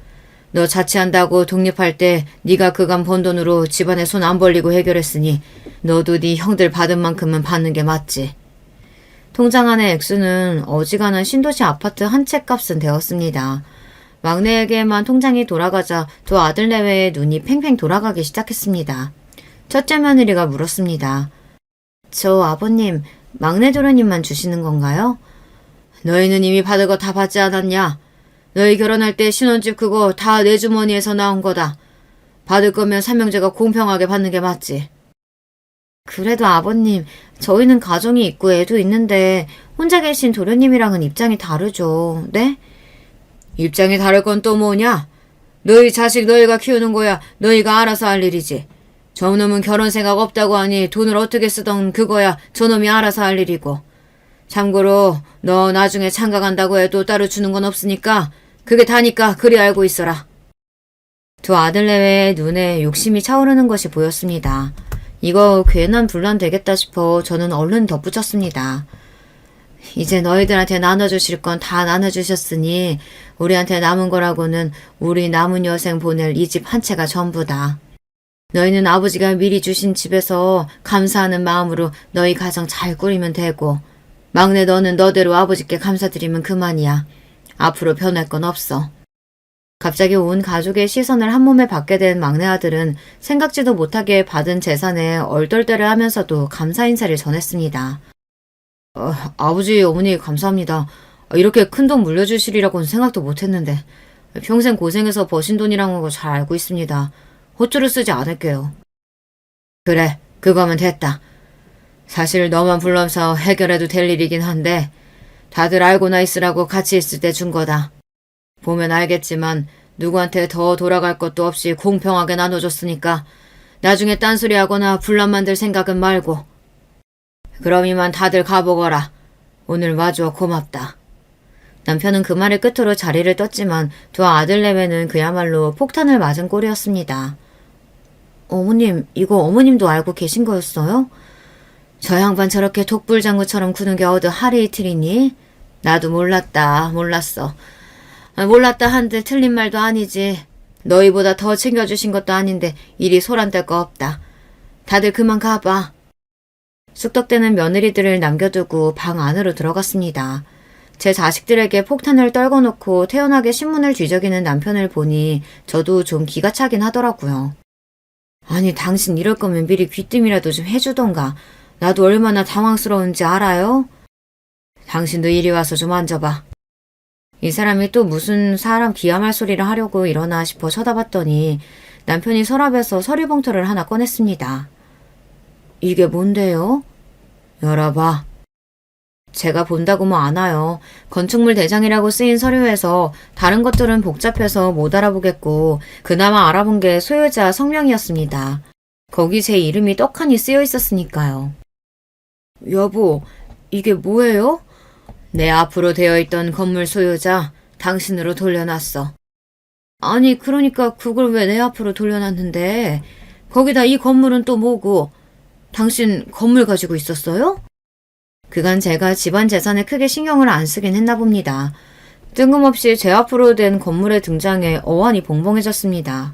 Speaker 1: 너 자취한다고 독립할 때 네가 그간 번 돈으로 집안에 손 안 벌리고 해결했으니 너도 네 형들 받은 만큼은 받는 게 맞지. 통장 안의 액수는 어지간한 신도시 아파트 한 채 값은 되었습니다. 막내에게만 통장이 돌아가자 두 아들 내외의 눈이 팽팽 돌아가기 시작했습니다. 첫째 며느리가 물었습니다. 저 아버님, 막내 도련님만 주시는 건가요? 너희는 이미 받을 거 다 받지 않았냐? 너희 결혼할 때 신혼집 그거 다 내 주머니에서 나온 거다. 받을 거면 삼형제가 공평하게 받는 게 맞지. 그래도 아버님, 저희는 가정이 있고 애도 있는데 혼자 계신 도련님이랑은 입장이 다르죠. 네? 입장이 다를 건 또 뭐냐? 너희 자식 너희가 키우는 거야. 너희가 알아서 할 일이지. 저놈은 결혼 생각 없다고 하니 돈을 어떻게 쓰던 그거야 저놈이 알아서 할 일이고. 참고로 너 나중에 장가 간다고 해도 따로 주는 건 없으니까 그게 다니까 그리 알고 있어라. 두 아들 내외의 눈에 욕심이 차오르는 것이 보였습니다. 이거 괜한 분란 되겠다 싶어 저는 얼른 덧붙였습니다. 이제 너희들한테 나눠주실 건 다 나눠주셨으니 우리한테 남은 거라고는 우리 남은 여생 보낼 이 집 한 채가 전부다. 너희는 아버지가 미리 주신 집에서 감사하는 마음으로 너희 가정 잘 꾸리면 되고 막내 너는 너대로 아버지께 감사드리면 그만이야. 앞으로 변할 건 없어. 갑자기 온 가족의 시선을 한 몸에 받게 된 막내 아들은 생각지도 못하게 받은 재산에 얼떨떨해 하면서도 감사 인사를 전했습니다. 아버지, 어머니 감사합니다. 이렇게 큰 돈 물려주시리라고는 생각도 못했는데 평생 고생해서 버신 돈이라는 거 잘 알고 있습니다. 호투를 쓰지 않을게요. 그래, 그거면 됐다. 사실 너만 불러서 해결해도 될 일이긴 한데 다들 알고나 있으라고 같이 있을 때 준 거다. 보면 알겠지만 누구한테 더 돌아갈 것도 없이 공평하게 나눠줬으니까 나중에 딴소리하거나 분란 만들 생각은 말고. 그럼 이만 다들 가보거라. 오늘 와줘 고맙다. 남편은 그 말을 끝으로 자리를 떴지만 두 아들 내외는 그야말로 폭탄을 맞은 꼴이었습니다. 어머님, 이거 어머님도 알고 계신 거였어요? 저 양반 저렇게 독불장구처럼 구는 게 어디 하루 이틀이니? 나도 몰랐어. 몰랐다 한들 틀린 말도 아니지. 너희보다 더 챙겨주신 것도 아닌데 이리 소란될 거 없다. 다들 그만 가봐. 쑥덕대는 며느리들을 남겨두고 방 안으로 들어갔습니다. 제 자식들에게 폭탄을 떨궈놓고 태연하게 신문을 뒤적이는 남편을 보니 저도 좀 기가 차긴 하더라고요. 아니, 당신 이럴 거면 미리 귀뜸이라도 좀 해주던가. 나도 얼마나 당황스러운지 알아요? 당신도 이리 와서 좀 앉아봐. 이 사람이 또 무슨 사람 기함할 소리를 하려고 일어나 싶어 쳐다봤더니 남편이 서랍에서 서류봉투를 하나 꺼냈습니다. 이게 뭔데요? 열어봐. 제가 본다고 뭐 아나요. 건축물 대장이라고 쓰인 서류에서 다른 것들은 복잡해서 못 알아보겠고 그나마 알아본 게 소유자 성명이었습니다. 거기 제 이름이 떡하니 쓰여 있었으니까요. 여보, 이게 뭐예요? 내 앞으로 되어 있던 건물 소유자 당신으로 돌려놨어. 아니, 그러니까 그걸 왜 내 앞으로 돌려놨는데? 거기다 이 건물은 또 뭐고? 당신 건물 가지고 있었어요? 그간 제가 집안 재산에 크게 신경을 안 쓰긴 했나 봅니다. 뜬금없이 제 앞으로 된 건물의 등장에 어안이 벙벙해졌습니다.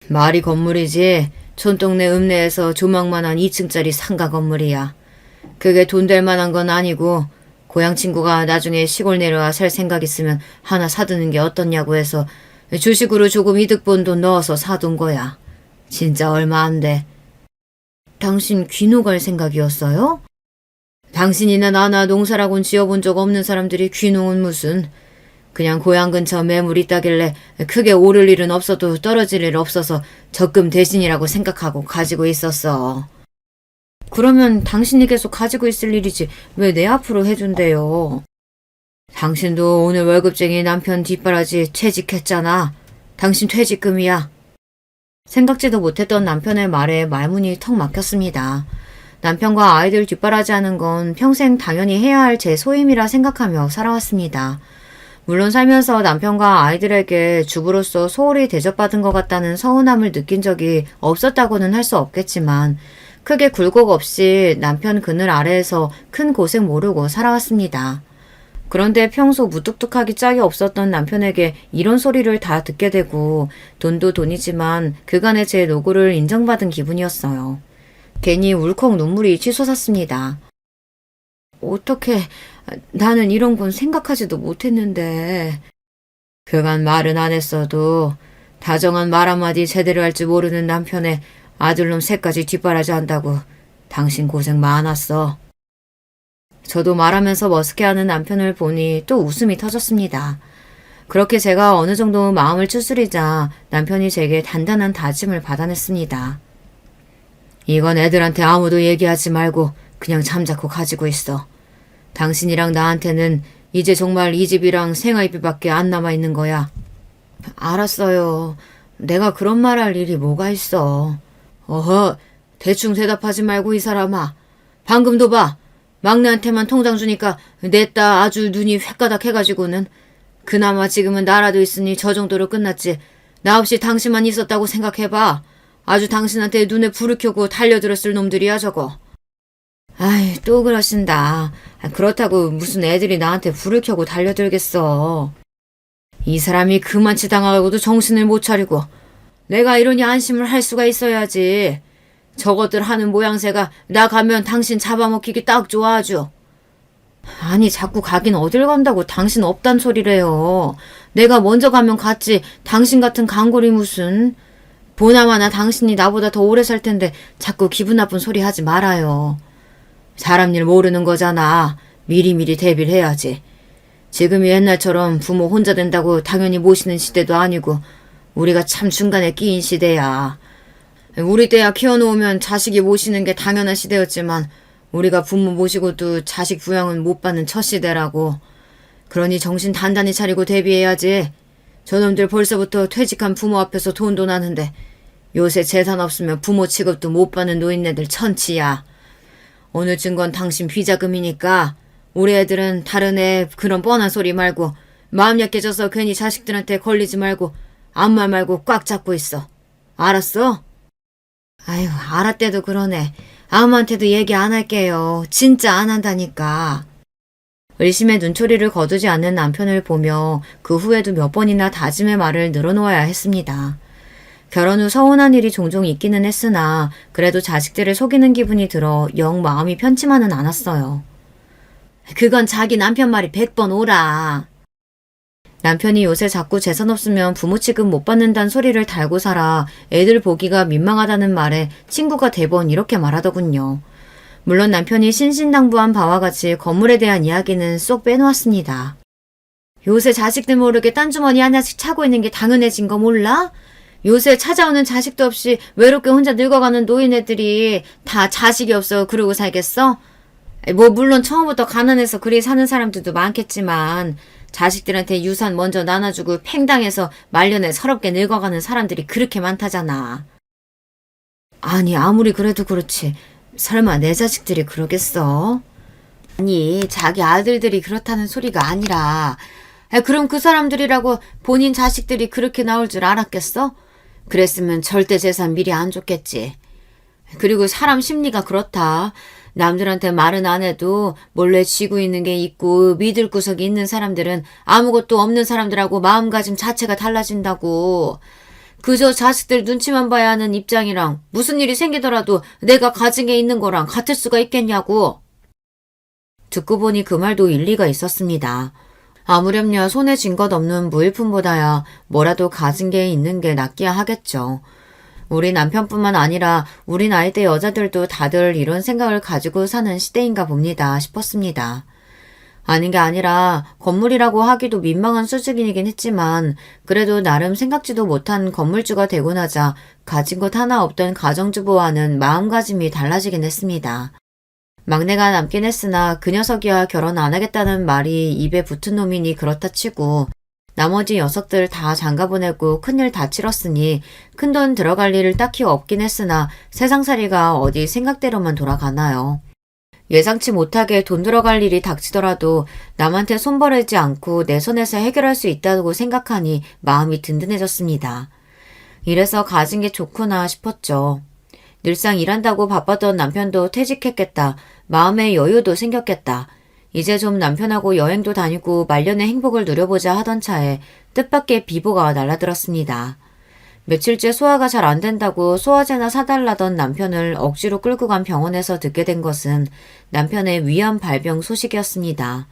Speaker 1: 말이 건물이지 촌동네 읍내에서 조망만한 2층짜리 상가 건물이야. 그게 돈 될 만한 건 아니고 고향 친구가 나중에 시골 내려와 살 생각 있으면 하나 사두는 게 어떻냐고 해서 주식으로 조금 이득 본 돈 넣어서 사둔 거야. 진짜 얼마 안 돼. 당신 귀농 갈 생각이었어요? 당신이나 나나 농사라곤 지어본 적 없는 사람들이 귀농은 무슨. 그냥 고향 근처 매물 있다길래 크게 오를 일은 없어도 떨어질 일 없어서 적금 대신이라고 생각하고 가지고 있었어. 그러면 당신이 계속 가지고 있을 일이지 왜 내 앞으로 해준대요? 당신도 오늘 월급쟁이 남편 뒷바라지 퇴직했잖아. 당신 퇴직금이야. 생각지도 못했던 남편의 말에 말문이 턱 막혔습니다. 남편과 아이들 뒷바라지하는 건 평생 당연히 해야 할 제 소임이라 생각하며 살아왔습니다. 물론 살면서 남편과 아이들에게 주부로서 소홀히 대접받은 것 같다는 서운함을 느낀 적이 없었다고는 할 수 없겠지만 크게 굴곡 없이 남편 그늘 아래에서 큰 고생 모르고 살아왔습니다. 그런데 평소 무뚝뚝하기 짝이 없었던 남편에게 이런 소리를 다 듣게 되고 돈도 돈이지만 그간의 제 노고를 인정받은 기분이었어요. 괜히 울컥 눈물이 치솟았습니다. 어떻게 나는 이런 건 생각하지도 못했는데. 그간 말은 안 했어도 다정한 말 한마디 제대로 할 줄 모르는 남편의 아들놈 셋까지 뒷바라지 한다고 당신 고생 많았어. 저도 말하면서 머쓱해하는 남편을 보니 또 웃음이 터졌습니다. 그렇게 제가 어느 정도 마음을 추스리자 남편이 제게 단단한 다짐을 받아냈습니다. 이건 애들한테 아무도 얘기하지 말고 그냥 잠자코 가지고 있어. 당신이랑 나한테는 이제 정말 이 집이랑 생활비밖에 안 남아있는 거야. 알았어요. 내가 그런 말 할 일이 뭐가 있어. 어허, 대충 대답하지 말고 이 사람아. 방금도 봐. 막내한테만 통장 주니까 냈다 아주 눈이 횟가닥 해가지고는. 그나마 지금은 나라도 있으니 저 정도로 끝났지. 나 없이 당신만 있었다고 생각해봐. 아주 당신한테 눈에 불을 켜고 달려들었을 놈들이야 저거. 아이, 또 그러신다. 그렇다고 무슨 애들이 나한테 불을 켜고 달려들겠어. 이 사람이 그만치 당하고도 정신을 못 차리고 내가 이러니 안심을 할 수가 있어야지. 저것들 하는 모양새가 나 가면 당신 잡아먹히기 딱 좋아 아주. 아니 자꾸 가긴 어딜 간다고 당신 없단 소리래요. 내가 먼저 가면 갔지 당신 같은 강골이 무슨. 보나마나 당신이 나보다 더 오래 살 텐데 자꾸 기분 나쁜 소리 하지 말아요. 사람 일 모르는 거잖아. 미리미리 대비를 해야지. 지금이 옛날처럼 부모 혼자 된다고 당연히 모시는 시대도 아니고 우리가 참 중간에 끼인 시대야. 우리 때야 키워놓으면 자식이 모시는 게 당연한 시대였지만 우리가 부모 모시고도 자식 부양은 못 받는 첫 시대라고. 그러니 정신 단단히 차리고 대비해야지. 저놈들 벌써부터 퇴직한 부모 앞에서 돈도 나는데 요새 재산 없으면 부모 취급도 못 받는 노인네들 천치야. 오늘 준 건 당신 비자금이니까 우리 애들은 다른 애 그런 뻔한 소리 말고 마음 약해져서 괜히 자식들한테 걸리지 말고 아무 말 말고 꽉 잡고 있어. 알았어? 아유, 알았대도 그러네. 아무한테도 얘기 안 할게요. 진짜 안 한다니까. 의심의 눈초리를 거두지 않는 남편을 보며 그 후에도 몇 번이나 다짐의 말을 늘어놓아야 했습니다. 결혼 후 서운한 일이 종종 있기는 했으나 그래도 자식들을 속이는 기분이 들어 영 마음이 편치만은 않았어요. 그건 자기 남편 말이 100번 오라. 남편이 요새 자꾸 재산 없으면 부모 취급 못 받는다는 소리를 달고 살아 애들 보기가 민망하다는 말에 친구가 대번 이렇게 말하더군요. 물론 남편이 신신당부한 바와 같이 건물에 대한 이야기는 쏙 빼놓았습니다. 요새 자식들 모르게 딴 주머니 하나씩 차고 있는 게 당연해진 거 몰라? 요새 찾아오는 자식도 없이 외롭게 혼자 늙어가는 노인네들이 다 자식이 없어 그러고 살겠어? 뭐 물론 처음부터 가난해서 그리 사는 사람들도 많겠지만 자식들한테 유산 먼저 나눠주고 팽당해서 말년에 서럽게 늙어가는 사람들이 그렇게 많다잖아. 아니 아무리 그래도 그렇지 설마 내 자식들이 그러겠어? 아니 자기 아들들이 그렇다는 소리가 아니라 그럼 그 사람들이라고 본인 자식들이 그렇게 나올 줄 알았겠어? 그랬으면 절대 재산 미리 안 줬겠지. 그리고 사람 심리가 그렇다. 남들한테 말은 안 해도 몰래 쥐고 있는 게 있고 믿을 구석이 있는 사람들은 아무것도 없는 사람들하고 마음가짐 자체가 달라진다고. 그저 자식들 눈치만 봐야 하는 입장이랑 무슨 일이 생기더라도 내가 가진 게 있는 거랑 같을 수가 있겠냐고. 듣고 보니 그 말도 일리가 있었습니다. 아무렴냐 손에 쥔 것 없는 무일푼보다야 뭐라도 가진 게 있는 게 낫기야 하겠죠. 우리 남편뿐만 아니라 우리 나이대 여자들도 다들 이런 생각을 가지고 사는 시대인가 봅니다 싶었습니다. 아닌 게 아니라 건물이라고 하기도 민망한 수준이긴 했지만 그래도 나름 생각지도 못한 건물주가 되고 나자 가진 것 하나 없던 가정주부와는 마음가짐이 달라지긴 했습니다. 막내가 남긴 했으나 그 녀석이야 결혼 안 하겠다는 말이 입에 붙은 놈이니 그렇다 치고 나머지 녀석들 다 장가보내고 큰일 다 치렀으니 큰돈 들어갈 일을 딱히 없긴 했으나 세상살이가 어디 생각대로만 돌아가나요. 예상치 못하게 돈 들어갈 일이 닥치더라도 남한테 손버리지 않고 내 손에서 해결할 수 있다고 생각하니 마음이 든든해졌습니다. 이래서 가진 게 좋구나 싶었죠. 늘상 일한다고 바빴던 남편도 퇴직했겠다. 마음의 여유도 생겼겠다. 이제 좀 남편하고 여행도 다니고 말년의 행복을 누려보자 하던 차에 뜻밖의 비보가 날아들었습니다. 며칠째 소화가 잘 안 된다고 소화제나 사달라던 남편을 억지로 끌고 간 병원에서 듣게 된 것은 남편의 위암 발병 소식이었습니다.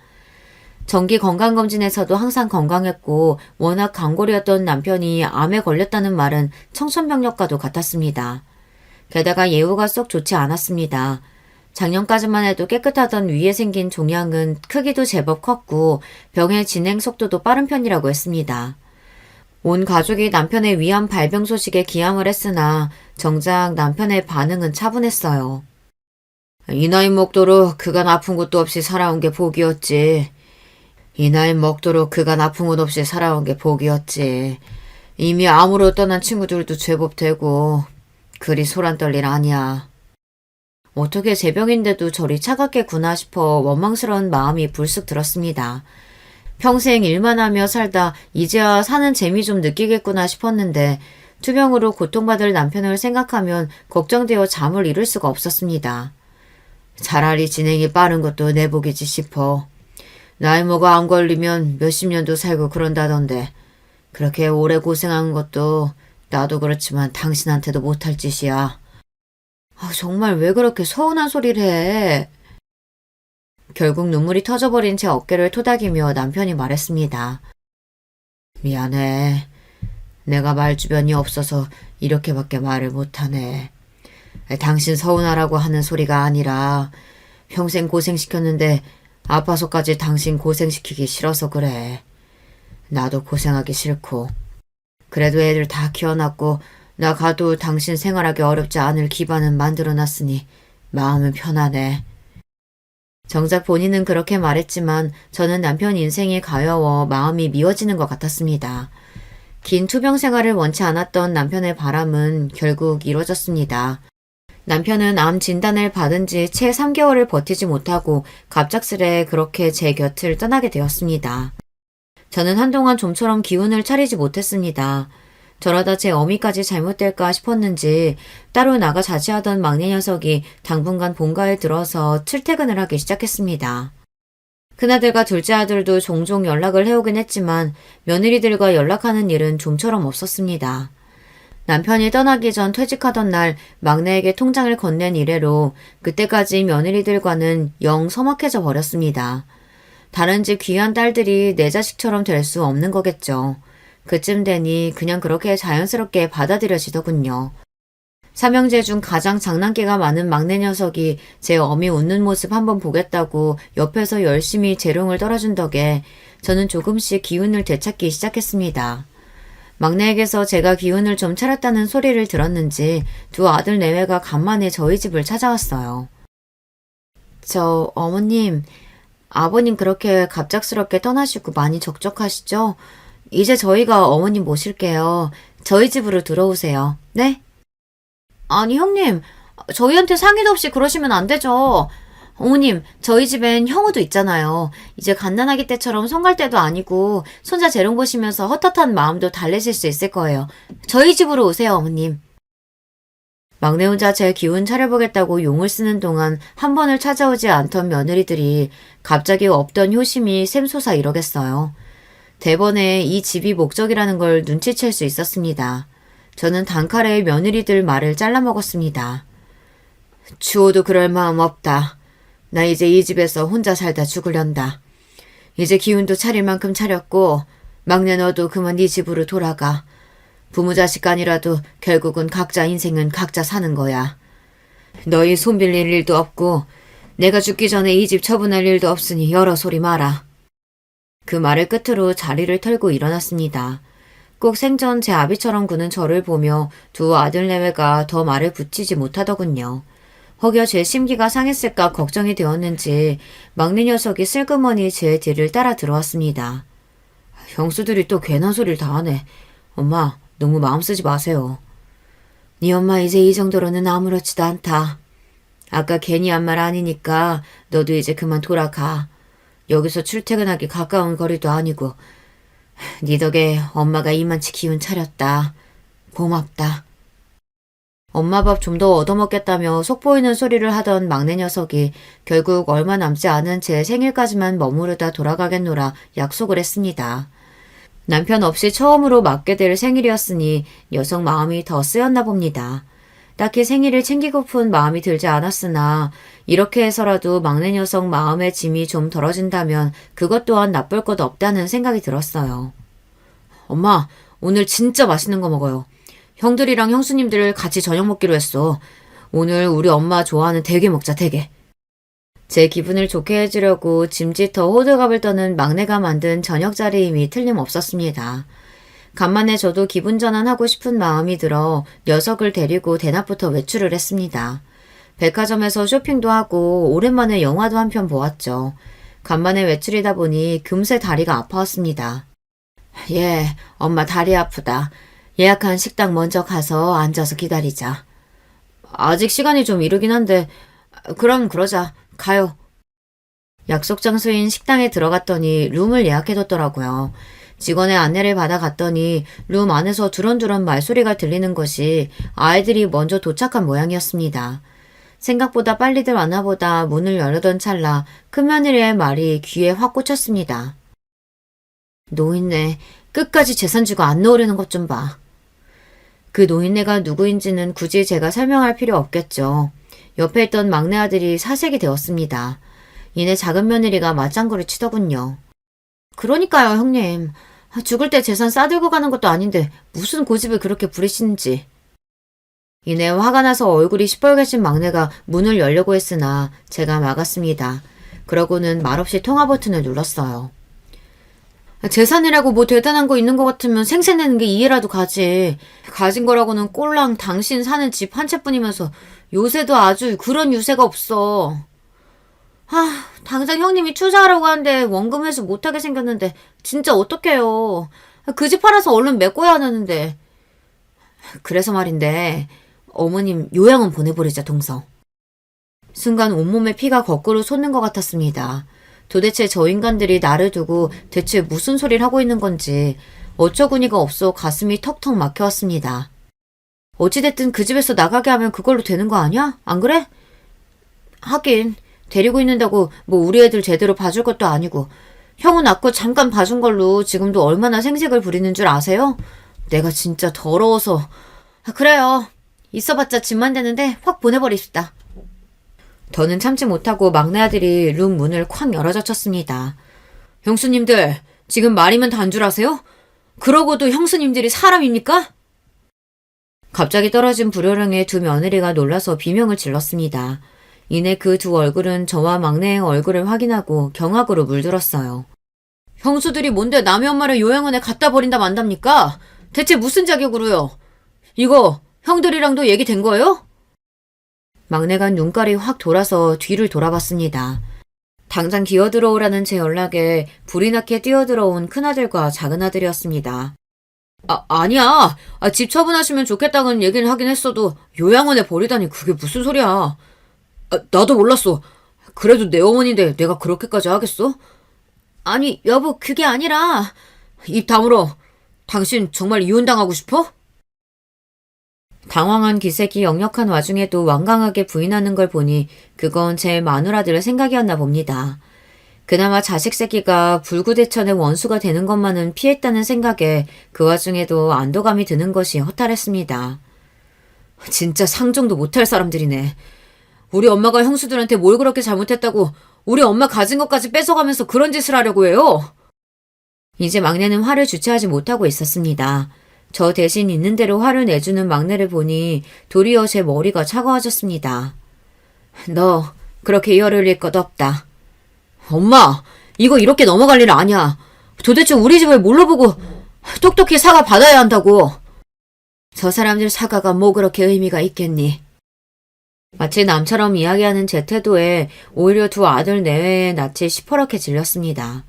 Speaker 1: 정기 건강검진에서도 항상 건강했고 워낙 강골이었던 남편이 암에 걸렸다는 말은 청천벽력과도 같았습니다. 게다가 예후가 썩 좋지 않았습니다. 작년까지만 해도 깨끗하던 위에 생긴 종양은 크기도 제법 컸고 병의 진행 속도도 빠른 편이라고 했습니다. 온 가족이 남편의 위암 발병 소식에 기함을 했으나 정작 남편의 반응은 차분했어요. 이 나이 먹도록 그간 아픈 것도 없이 살아온 게 복이었지. 이 나이 먹도록 그간 아픈 것 없이 살아온 게 복이었지. 이미 암으로 떠난 친구들도 제법 되고 그리 소란 떨일 아니야. 어떻게 제 병인데도 저리 차갑겠구나 싶어 원망스러운 마음이 불쑥 들었습니다. 평생 일만 하며 살다 이제야 사는 재미 좀 느끼겠구나 싶었는데 투병으로 고통받을 남편을 생각하면 걱정되어 잠을 이룰 수가 없었습니다. 차라리 진행이 빠른 것도 내 복이지 싶어. 나이 먹어 안 걸리면 몇십 년도 살고 그런다던데 그렇게 오래 고생한 것도 나도 그렇지만 당신한테도 못할 짓이야. 정말 왜 그렇게 서운한 소리를 해? 결국 눈물이 터져버린 제 어깨를 토닥이며 남편이 말했습니다. 미안해. 내가 말 주변이 없어서 이렇게밖에 말을 못하네. 당신 서운하라고 하는 소리가 아니라 평생 고생시켰는데 아파서까지 당신 고생시키기 싫어서 그래. 나도 고생하기 싫고 그래도 애들 다 키워놨고 나 가도 당신 생활하기 어렵지 않을 기반은 만들어놨으니 마음은 편하네. 정작 본인은 그렇게 말했지만 저는 남편 인생이 가여워 마음이 미워지는 것 같았습니다. 긴 투병 생활을 원치 않았던 남편의 바람은 결국 이루어졌습니다. 남편은 암 진단을 받은 지 채 3개월을 버티지 못하고 갑작스레 그렇게 제 곁을 떠나게 되었습니다. 저는 한동안 좀처럼 기운을 차리지 못했습니다. 저러다 제 어미까지 잘못될까 싶었는지 따로 나가 자취하던 막내 녀석이 당분간 본가에 들어서 출퇴근을 하기 시작했습니다. 큰아들과 둘째 아들도 종종 연락을 해오긴 했지만 며느리들과 연락하는 일은 좀처럼 없었습니다. 남편이 떠나기 전 퇴직하던 날 막내에게 통장을 건넨 이래로 그때까지 며느리들과는 영 서먹해져 버렸습니다. 다른 집 귀한 딸들이 내 자식처럼 될 수 없는 거겠죠. 그쯤 되니 그냥 그렇게 자연스럽게 받아들여지더군요. 삼형제 중 가장 장난기가 많은 막내 녀석이 제 어미 웃는 모습 한번 보겠다고 옆에서 열심히 재롱을 떨어준 덕에 저는 조금씩 기운을 되찾기 시작했습니다. 막내에게서 제가 기운을 좀 차렸다는 소리를 들었는지 두 아들 내외가 간만에 저희 집을 찾아왔어요. 어머님, 아버님 그렇게 갑작스럽게 떠나시고 많이 적적하시죠? 이제 저희가 어머님 모실게요. 저희 집으로 들어오세요. 네? 아니 형님, 저희한테 상의도 없이 그러시면 안 되죠. 어머님, 저희 집엔 형우도 있잖아요. 이제 갓난아기 때처럼 손갈 때도 아니고 손자 재롱 보시면서 헛헛한 마음도 달래실 수 있을 거예요. 저희 집으로 오세요, 어머님. 막내 혼자 제 기운 차려보겠다고 용을 쓰는 동안 한 번을 찾아오지 않던 며느리들이 갑자기 없던 효심이 샘솟아 이러겠어요. 대번에 이 집이 목적이라는 걸 눈치챌 수 있었습니다. 저는 단칼에 며느리들 말을 잘라먹었습니다. 주호도 그럴 마음 없다. 나 이제 이 집에서 혼자 살다 죽으련다. 이제 기운도 차릴 만큼 차렸고 막내 너도 그만 네 집으로 돌아가. 부모 자식 간이라도 결국은 각자 인생은 각자 사는 거야. 너희 손 빌릴 일도 없고 내가 죽기 전에 이 집 처분할 일도 없으니 여러 소리 마라. 그 말을 끝으로 자리를 털고 일어났습니다. 꼭 생전 제 아비처럼 구는 저를 보며 두 아들내외가 더 말을 붙이지 못하더군요. 혹여 제 심기가 상했을까 걱정이 되었는지 막내 녀석이 슬그머니 제 뒤를 따라 들어왔습니다. 형수들이 또 괜한 소리를 다 하네. 엄마, 너무 마음 쓰지 마세요. 네 엄마 이제 이 정도로는 아무렇지도 않다. 아까 괜히 한 말 아니니까 너도 이제 그만 돌아가. 여기서 출퇴근하기 가까운 거리도 아니고 네 덕에 엄마가 이만치 기운 차렸다. 고맙다. 엄마 밥 좀 더 얻어먹겠다며 속보이는 소리를 하던 막내 녀석이 결국 얼마 남지 않은 제 생일까지만 머무르다 돌아가겠노라 약속을 했습니다. 남편 없이 처음으로 맞게 될 생일이었으니 녀석 마음이 더 쓰였나 봅니다. 딱히 생일을 챙기고픈 마음이 들지 않았으나 이렇게 해서라도 막내 녀석 마음의 짐이 좀 덜어진다면 그것 또한 나쁠 것 없다는 생각이 들었어요. 엄마, 오늘 진짜 맛있는 거 먹어요. 형들이랑 형수님들 같이 저녁 먹기로 했어. 오늘 우리 엄마 좋아하는 대게 먹자, 대게. 제 기분을 좋게 해주려고 짐짓터 호들갑을 떠는 막내가 만든 저녁자리임이 틀림없었습니다. 간만에 저도 기분 전환하고 싶은 마음이 들어 녀석을 데리고 대낮부터 외출을 했습니다. 백화점에서 쇼핑도 하고 오랜만에 영화도 한 편 보았죠. 간만에 외출이다 보니 금세 다리가 아파왔습니다. 예, 엄마 다리 아프다. 예약한 식당 먼저 가서 앉아서 기다리자. 아직 시간이 좀 이르긴 한데 그럼 그러자. 가요. 약속 장소인 식당에 들어갔더니 룸을 예약해뒀더라고요. 직원의 안내를 받아 갔더니 룸 안에서 두런두런 말소리가 들리는 것이 아이들이 먼저 도착한 모양이었습니다. 생각보다 빨리들 왔나보다 문을 열려던 찰나 큰며느리의 말이 귀에 확 꽂혔습니다. 노인네, 끝까지 재산 주고 안 넣으려는 것 좀 봐. 그 노인네가 누구인지는 굳이 제가 설명할 필요 없겠죠. 옆에 있던 막내 아들이 사색이 되었습니다. 이내 작은 며느리가 맞장구를 치더군요. 그러니까요, 형님. 죽을 때 재산 싸들고 가는 것도 아닌데 무슨 고집을 그렇게 부리시는지. 이내 화가 나서 얼굴이 시뻘개진 막내가 문을 열려고 했으나 제가 막았습니다. 그러고는 말없이 통화 버튼을 눌렀어요. 재산이라고 뭐 대단한 거 있는 것 같으면 생색내는 게 이해라도 가지. 가진 거라고는 꼴랑 당신 사는 집 한 채뿐이면서 요새도 아주 그런 유세가 없어. 당장 형님이 투자하라고 하는데 원금 회수 못하게 생겼는데 진짜 어떡해요. 그 집 팔아서 얼른 메꿔야 하는데. 그래서 말인데 어머님 요양원 보내버리자 동서. 순간 온몸에 피가 거꾸로 솟는 것 같았습니다. 도대체 저 인간들이 나를 두고 대체 무슨 소리를 하고 있는 건지 어처구니가 없어 가슴이 턱턱 막혀왔습니다. 어찌됐든 그 집에서 나가게 하면 그걸로 되는 거 아니야? 안 그래? 하긴 데리고 있는다고 뭐 우리 애들 제대로 봐줄 것도 아니고 형은 아까 잠깐 봐준 걸로 지금도 얼마나 생색을 부리는 줄 아세요? 내가 진짜 더러워서. 그래요. 있어봤자 집만 되는데 확 보내버립시다. 더는 참지 못하고 막내 아들이 룸 문을 콱 열어젖혔습니다. 형수님들, 지금 말이면 단줄 아세요? 그러고도 형수님들이 사람입니까? 갑자기 떨어진 불효령에 두 며느리가 놀라서 비명을 질렀습니다. 이내 그 두 얼굴은 저와 막내의 얼굴을 확인하고 경악으로 물들었어요. 형수들이 뭔데 남의 엄마를 요양원에 갖다 버린다 만답니까? 대체 무슨 자격으로요? 이거 형들이랑도 얘기된 거예요? 막내가 눈깔이 확 돌아서 뒤를 돌아봤습니다. 당장 기어들어오라는 제 연락에 불이 나게 뛰어들어온 큰아들과 작은아들이었습니다. 아니야. 집 처분하시면 좋겠다는 얘기는 하긴 했어도 요양원에 버리다니 그게 무슨 소리야. 나도 몰랐어. 그래도 내 어머니인데 내가 그렇게까지 하겠어? 아니 여보 그게 아니라. 입 다물어. 당신 정말 이혼당하고 싶어? 당황한 기색이 역력한 와중에도 완강하게 부인하는 걸 보니 그건 제 마누라들 생각이었나 봅니다. 그나마 자식 새끼가 불구대천의 원수가 되는 것만은 피했다는 생각에 그 와중에도 안도감이 드는 것이 허탈했습니다. 진짜 상종도 못할 사람들이네. 우리 엄마가 형수들한테 뭘 그렇게 잘못했다고 우리 엄마 가진 것까지 뺏어가면서 그런 짓을 하려고 해요? 이제 막내는 화를 주체하지 못하고 있었습니다. 저 대신 있는 대로 화를 내주는 막내를 보니 도리어 제 머리가 차가워졌습니다. 너 그렇게 열 흘릴 것 없다. 엄마, 이거 이렇게 넘어갈 일 아니야. 도대체 우리 집을 뭘로 보고 똑똑히 사과 받아야 한다고. 저 사람들 사과가 뭐 그렇게 의미가 있겠니? 마치 남처럼 이야기하는 제 태도에 오히려 두 아들 내외의 낯이 시퍼렇게 질렸습니다.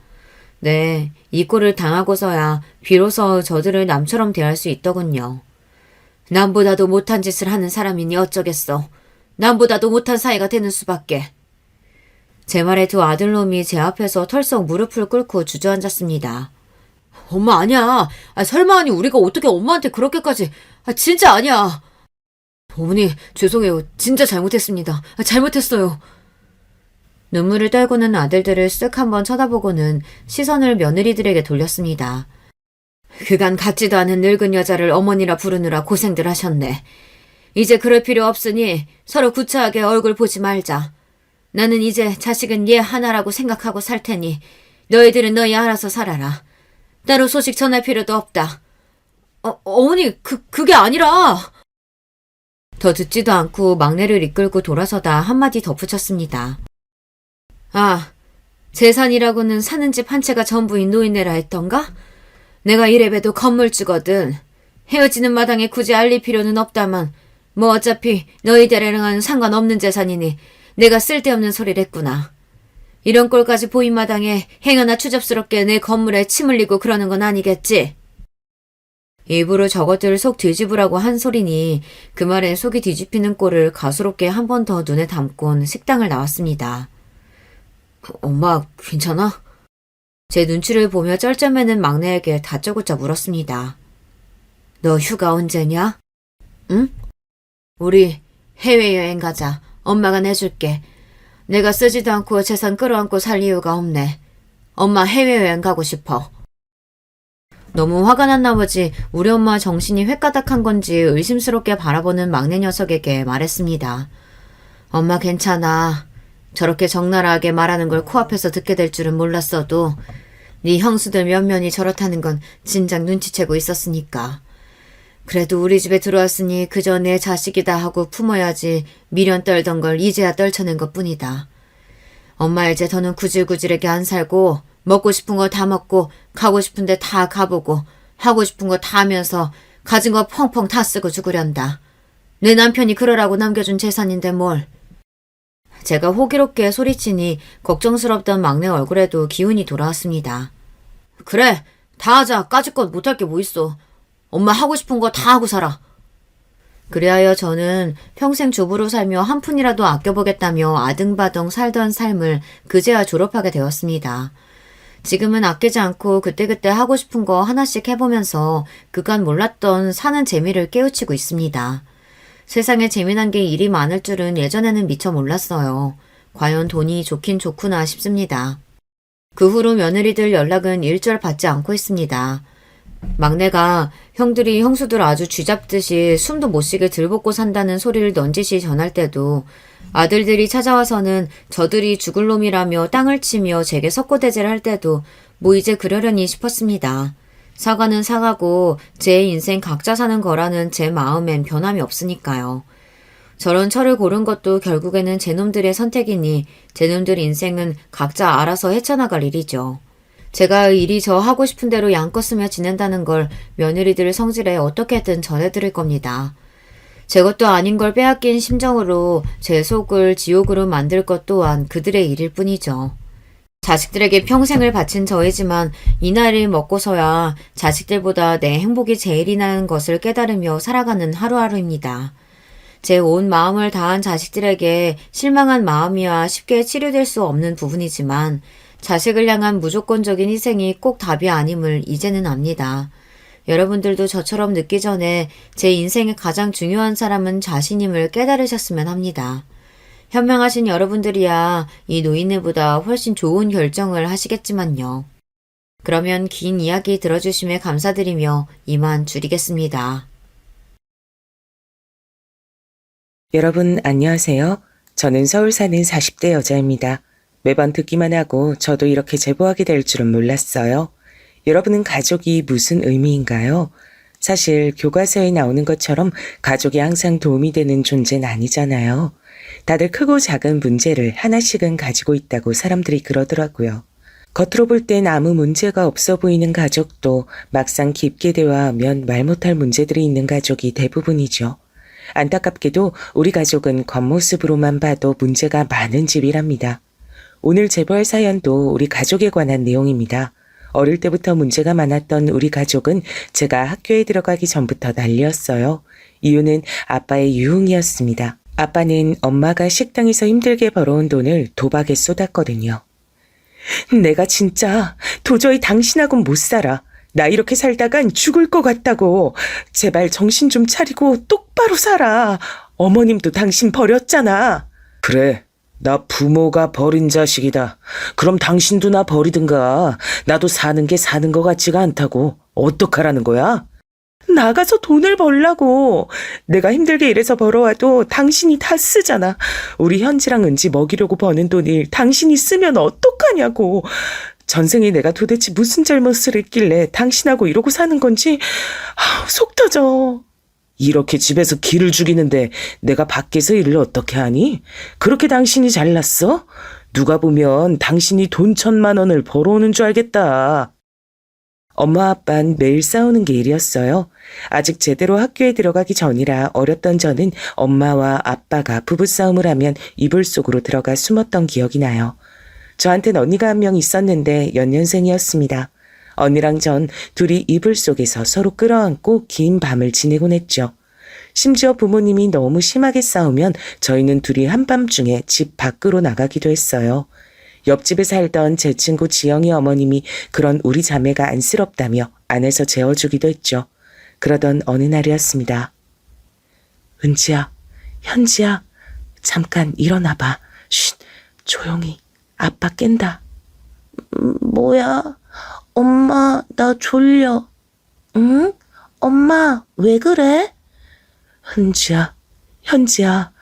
Speaker 1: 네, 이 꼴을 당하고서야 비로소 저들을 남처럼 대할 수 있더군요. 남보다도 못한 짓을 하는 사람이니 어쩌겠어. 남보다도 못한 사이가 되는 수밖에. 제 말에 두 아들놈이 제 앞에서 털썩 무릎을 꿇고 주저앉았습니다. 엄마 아니야. 설마 아니 우리가 어떻게 엄마한테 그렇게까지. 진짜 아니야. 어머니 죄송해요. 진짜 잘못했습니다. 잘못했어요. 눈물을 떨구는 아들들을 쓱 한번 쳐다보고는 시선을 며느리들에게 돌렸습니다. 그간 같지도 않은 늙은 여자를 어머니라 부르느라 고생들 하셨네. 이제 그럴 필요 없으니 서로 구차하게 얼굴 보지 말자. 나는 이제 자식은 얘 하나라고 생각하고 살 테니 너희들은 너희 알아서 살아라. 따로 소식 전할 필요도 없다. 어머니 그게 아니라. 더 듣지도 않고 막내를 이끌고 돌아서다 한마디 덧붙였습니다. 아, 재산이라고는 사는 집 한 채가 전부인 노인네라 했던가? 내가 이래봬도 건물주거든. 헤어지는 마당에 굳이 알릴 필요는 없다만 뭐 어차피 너희들이랑은 상관없는 재산이니 내가 쓸데없는 소리를 했구나. 이런 꼴까지 보인 마당에 행여나 추잡스럽게 내 건물에 침 흘리고 그러는 건 아니겠지? 일부러 저것들을 속 뒤집으라고 한 소리니 그 말에 속이 뒤집히는 꼴을 가소롭게 한 번 더 눈에 담곤 식당을 나왔습니다. 엄마 괜찮아? 제 눈치를 보며 쩔쩔매는 막내에게 다짜고짜 물었습니다. 너 휴가 언제냐? 응? 우리 해외여행 가자. 엄마가 내줄게. 내가 쓰지도 않고 재산 끌어안고 살 이유가 없네. 엄마 해외여행 가고 싶어. 너무 화가 난 나머지 우리 엄마 정신이 횟가닥한 건지 의심스럽게 바라보는 막내 녀석에게 말했습니다. 엄마 괜찮아. 저렇게 적나라하게 말하는 걸 코앞에서 듣게 될 줄은 몰랐어도 네 형수들 몇몇이 저렇다는 건 진작 눈치채고 있었으니까. 그래도 우리 집에 들어왔으니 그저 내 자식이다 하고 품어야지 미련 떨던 걸 이제야 떨쳐낸 것뿐이다. 엄마 이제 더는 구질구질하게 안 살고 먹고 싶은 거 다 먹고 가고 싶은 데 다 가보고 하고 싶은 거 다 하면서 가진 거 펑펑 다 쓰고 죽으련다. 내 남편이 그러라고 남겨준 재산인데 뭘. 제가 호기롭게 소리치니 걱정스럽던 막내 얼굴에도 기운이 돌아왔습니다. 그래, 다 하자. 까짓것 못할 게 뭐 있어. 엄마 하고 싶은 거 다 하고 살아. 그리하여 저는 평생 주부로 살며 한 푼이라도 아껴보겠다며 아등바등 살던 삶을 그제야 졸업하게 되었습니다. 지금은 아끼지 않고 그때그때 하고 싶은 거 하나씩 해보면서 그간 몰랐던 사는 재미를 깨우치고 있습니다. 세상에 재미난 게 일이 많을 줄은 예전에는 미처 몰랐어요. 과연 돈이 좋긴 좋구나 싶습니다. 그 후로 며느리들 연락은 일절 받지 않고 있습니다. 막내가 형들이 형수들 아주 쥐잡듯이 숨도 못 쉬게 들볶고 산다는 소리를 넌지시 전할 때도 아들들이 찾아와서는 저들이 죽을 놈이라며 땅을 치며 제게 석고대죄를 할 때도 뭐 이제 그러려니 싶었습니다. 사과는 사과고 제 인생 각자 사는 거라는 제 마음엔 변함이 없으니까요. 저런 철을 고른 것도 결국에는 제 놈들의 선택이니 제 놈들 인생은 각자 알아서 헤쳐나갈 일이죠. 제가 일이 저 하고 싶은 대로 양껏 쓰며 지낸다는 걸 며느리들 성질에 어떻게든 전해드릴 겁니다. 제 것도 아닌 걸 빼앗긴 심정으로 제 속을 지옥으로 만들 것 또한 그들의 일일 뿐이죠. 자식들에게 평생을 바친 저이지만 이 나이를 먹고서야 자식들보다 내 행복이 제일이라는 것을 깨달으며 살아가는 하루하루입니다. 제 온 마음을 다한 자식들에게 실망한 마음이야 쉽게 치료될 수 없는 부분이지만 자식을 향한 무조건적인 희생이 꼭 답이 아님을 이제는 압니다. 여러분들도 저처럼 늦기 전에 제 인생의 가장 중요한 사람은 자신임을 깨달으셨으면 합니다. 현명하신 여러분들이야 이 노인네보다 훨씬 좋은 결정을 하시겠지만요. 그러면 긴 이야기 들어주심에 감사드리며 이만 줄이겠습니다.
Speaker 2: 여러분 안녕하세요. 저는 서울 사는 40대 여자입니다. 매번 듣기만 하고 저도 이렇게 제보하게 될 줄은 몰랐어요. 여러분은 가족이 무슨 의미인가요? 사실 교과서에 나오는 것처럼 가족이 항상 도움이 되는 존재는 아니잖아요. 다들 크고 작은 문제를 하나씩은 가지고 있다고 사람들이 그러더라고요. 겉으로 볼 땐 아무 문제가 없어 보이는 가족도 막상 깊게 대화하면 말 못할 문제들이 있는 가족이 대부분이죠. 안타깝게도 우리 가족은 겉모습으로만 봐도 문제가 많은 집이랍니다. 오늘 제보할 사연도 우리 가족에 관한 내용입니다. 어릴 때부터 문제가 많았던 우리 가족은 제가 학교에 들어가기 전부터 난리였어요. 이유는 아빠의 유흥이었습니다. 아빠는 엄마가 식당에서 힘들게 벌어온 돈을 도박에 쏟았거든요. 내가 진짜 도저히 당신하고는 못 살아. 나 이렇게 살다간 죽을 것 같다고. 제발 정신 좀 차리고 똑바로 살아. 어머님도 당신 버렸잖아. 그래, 나 부모가 버린 자식이다. 그럼 당신도 나 버리든가. 나도 사는 게 사는 것 같지가 않다고. 어떡하라는 거야? 나가서 돈을 벌라고. 내가 힘들게 일해서 벌어와도 당신이 다 쓰잖아. 우리 현지랑 은지 먹이려고 버는 돈을 당신이 쓰면 어떡하냐고. 전생에 내가 도대체 무슨 잘못을 했길래 당신하고 이러고 사는 건지 속 터져. 이렇게 집에서 기를 죽이는데 내가 밖에서 일을 어떻게 하니? 그렇게 당신이 잘났어? 누가 보면 당신이 돈 1,000만 원을 벌어오는 줄 알겠다. 엄마 아빠는 매일 싸우는 게 일이었어요. 아직 제대로 학교에 들어가기 전이라 어렸던 저는 엄마와 아빠가 부부싸움을 하면 이불 속으로 들어가 숨었던 기억이 나요. 저한텐 언니가 한 명 있었는데 연년생이었습니다. 언니랑 전 둘이 이불 속에서 서로 끌어안고 긴 밤을 지내곤 했죠. 심지어 부모님이 너무 심하게 싸우면 저희는 둘이 한밤중에 집 밖으로 나가기도 했어요. 옆집에 살던 제 친구 지영이 어머님이 그런 우리 자매가 안쓰럽다며 안에서 재워주기도 했죠. 그러던 어느 날이었습니다. 은지야, 현지야, 잠깐 일어나봐. 쉿, 조용히. 아빠 깬다. 뭐야? 엄마, 나 졸려. 응? 엄마, 왜 그래? 현지야.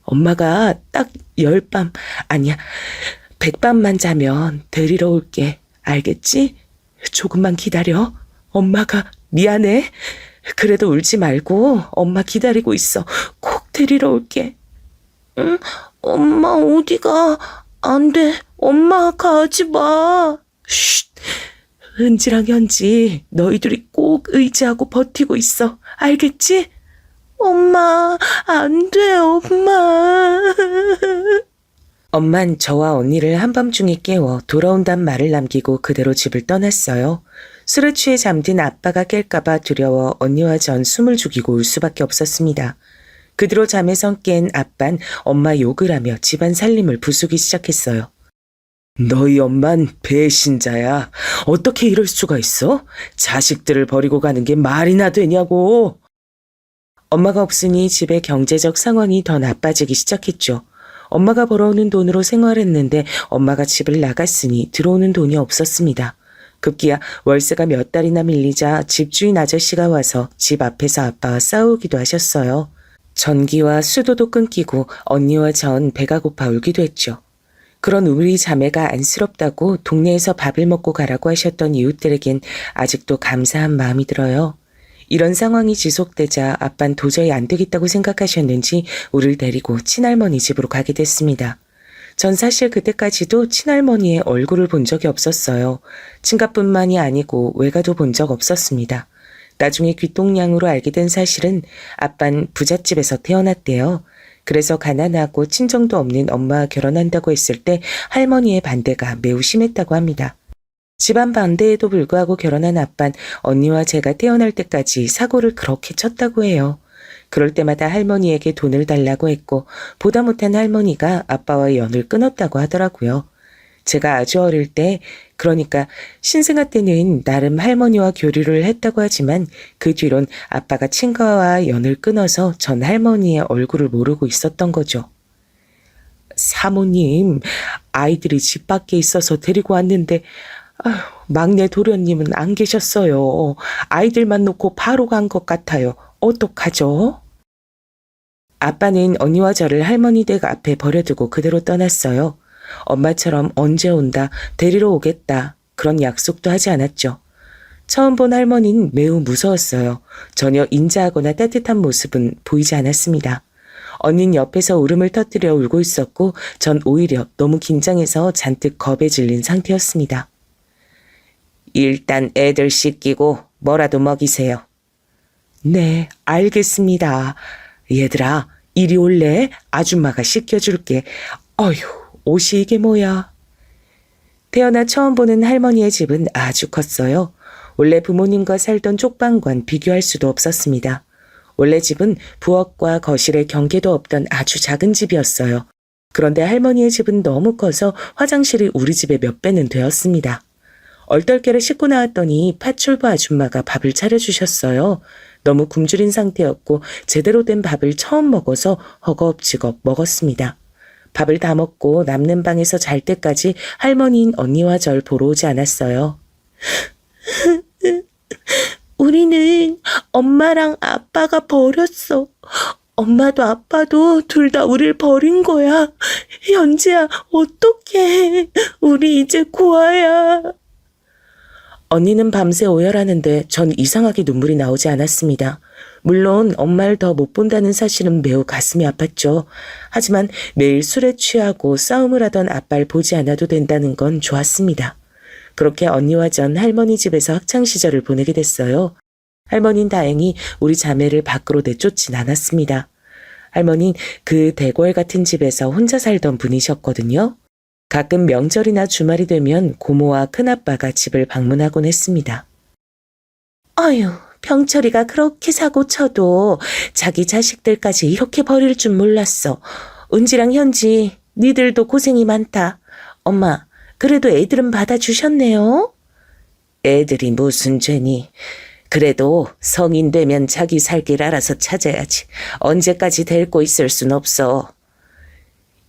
Speaker 2: 엄마가 딱 10밤, 아니야, 100밤만 자면 데리러 올게. 알겠지? 조금만 기다려. 엄마가 미안해. 그래도 울지 말고 엄마 기다리고 있어. 꼭 데리러 올게. 응? 엄마 어디가? 안 돼. 엄마 가지 마. 쉿. 은지랑 현지 너희들이 꼭 의지하고 버티고 있어. 알겠지? 엄마 안 돼 엄마. 엄만 저와 언니를 한밤중에 깨워 돌아온단 말을 남기고 그대로 집을 떠났어요. 술에 취해 잠든 아빠가 깰까봐 두려워 언니와 전 숨을 죽이고 울 수밖에 없었습니다. 그 뒤로 잠에서 깬 아빤 엄마 욕을 하며 집안 살림을 부수기 시작했어요. 너희 엄만 배신자야. 어떻게 이럴 수가 있어? 자식들을 버리고 가는 게 말이나 되냐고. 엄마가 없으니 집의 경제적 상황이 더 나빠지기 시작했죠. 엄마가 벌어오는 돈으로 생활했는데 엄마가 집을 나갔으니 들어오는 돈이 없었습니다. 급기야 월세가 몇 달이나 밀리자 집주인 아저씨가 와서 집 앞에서 아빠와 싸우기도 하셨어요. 전기와 수도도 끊기고 언니와 전 배가 고파 울기도 했죠. 그런 우리 자매가 안쓰럽다고 동네에서 밥을 먹고 가라고 하셨던 이웃들에겐 아직도 감사한 마음이 들어요. 이런 상황이 지속되자 아빤 도저히 안 되겠다고 생각하셨는지 우리를 데리고 친할머니 집으로 가게 됐습니다. 전 사실 그때까지도 친할머니의 얼굴을 본 적이 없었어요. 친가뿐만이 아니고 외가도 본 적 없었습니다. 나중에 귀동냥으로 알게 된 사실은 아빤 부잣집에서 태어났대요. 그래서 가난하고 친정도 없는 엄마와 결혼한다고 했을 때 할머니의 반대가 매우 심했다고 합니다. 집안 반대에도 불구하고 결혼한 아빤 언니와 제가 태어날 때까지 사고를 그렇게 쳤다고 해요. 그럴 때마다 할머니에게 돈을 달라고 했고 보다 못한 할머니가 아빠와 연을 끊었다고 하더라고요. 제가 아주 어릴 때 그러니까 신생아 때는 나름 할머니와 교류를 했다고 하지만 그 뒤론 아빠가 친가와 연을 끊어서 전 할머니의 얼굴을 모르고 있었던 거죠. 사모님, 아이들이 집 밖에 있어서 데리고 왔는데 아휴, 막내 도련님은 안 계셨어요. 아이들만 놓고 바로 간 것 같아요. 어떡하죠? 아빠는 언니와 저를 할머니 댁 앞에 버려두고 그대로 떠났어요. 엄마처럼 언제 온다, 데리러 오겠다, 그런 약속도 하지 않았죠. 처음 본 할머니는 매우 무서웠어요. 전혀 인자하거나 따뜻한 모습은 보이지 않았습니다. 언니는 옆에서 울음을 터뜨려 울고 있었고 전 오히려 너무 긴장해서 잔뜩 겁에 질린 상태였습니다. 일단 애들 씻기고 뭐라도 먹이세요. 네, 알겠습니다. 얘들아, 이리 올래? 아줌마가 씻겨줄게. 어휴, 옷이 이게 뭐야? 태어나 처음 보는 할머니의 집은 아주 컸어요. 원래 부모님과 살던 쪽방과는 비교할 수도 없었습니다. 원래 집은 부엌과 거실에 경계도 없던 아주 작은 집이었어요. 그런데 할머니의 집은 너무 커서 화장실이 우리 집의 몇 배는 되었습니다. 얼떨결에 씻고 나왔더니 파출부 아줌마가 밥을 차려주셨어요. 너무 굶주린 상태였고 제대로 된 밥을 처음 먹어서 허겁지겁 먹었습니다. 밥을 다 먹고 남는 방에서 잘 때까지 할머니인 언니와 절 보러 오지 않았어요. 우리는 엄마랑 아빠가 버렸어. 엄마도 아빠도 둘 다 우릴 버린 거야. 현지야, 어떡해. 우리 이제 고아야. 언니는 밤새 오열하는데 전 이상하게 눈물이 나오지 않았습니다. 물론 엄마를 더 못 본다는 사실은 매우 가슴이 아팠죠. 하지만 매일 술에 취하고 싸움을 하던 아빠를 보지 않아도 된다는 건 좋았습니다. 그렇게 언니와 전 할머니 집에서 학창시절을 보내게 됐어요. 할머니는 다행히 우리 자매를 밖으로 내쫓진 않았습니다. 할머니는 그 대궐 같은 집에서 혼자 살던 분이셨거든요. 가끔 명절이나 주말이 되면 고모와 큰아빠가 집을 방문하곤 했습니다. 아유, 병철이가 그렇게 사고 쳐도 자기 자식들까지 이렇게 버릴 줄 몰랐어. 은지랑 현지, 니들도 고생이 많다. 엄마, 그래도 애들은 받아주셨네요. 애들이 무슨 죄니. 그래도 성인 되면 자기 살 길 알아서 찾아야지. 언제까지 데리고 있을 순 없어.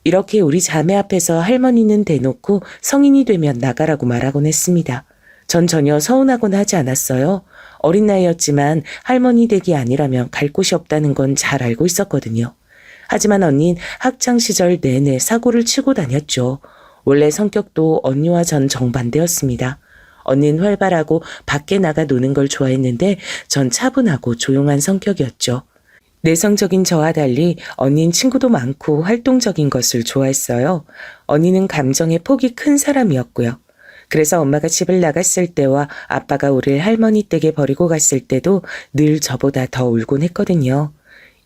Speaker 2: 이렇게 우리 자매 앞에서 할머니는 대놓고 성인이 되면 나가라고 말하곤 했습니다. 전 전혀 서운하곤 하지 않았어요. 어린 나이였지만 할머니 댁이 아니라면 갈 곳이 없다는 건 잘 알고 있었거든요. 하지만 언니는 학창시절 내내 사고를 치고 다녔죠. 원래 성격도 언니와 전 정반대였습니다. 언니는 활발하고 밖에 나가 노는 걸 좋아했는데 전 차분하고 조용한 성격이었죠. 내성적인 저와 달리 언니는 친구도 많고 활동적인 것을 좋아했어요. 언니는 감정의 폭이 큰 사람이었고요. 그래서 엄마가 집을 나갔을 때와 아빠가 우리를 할머니 댁에 버리고 갔을 때도 늘 저보다 더 울곤 했거든요.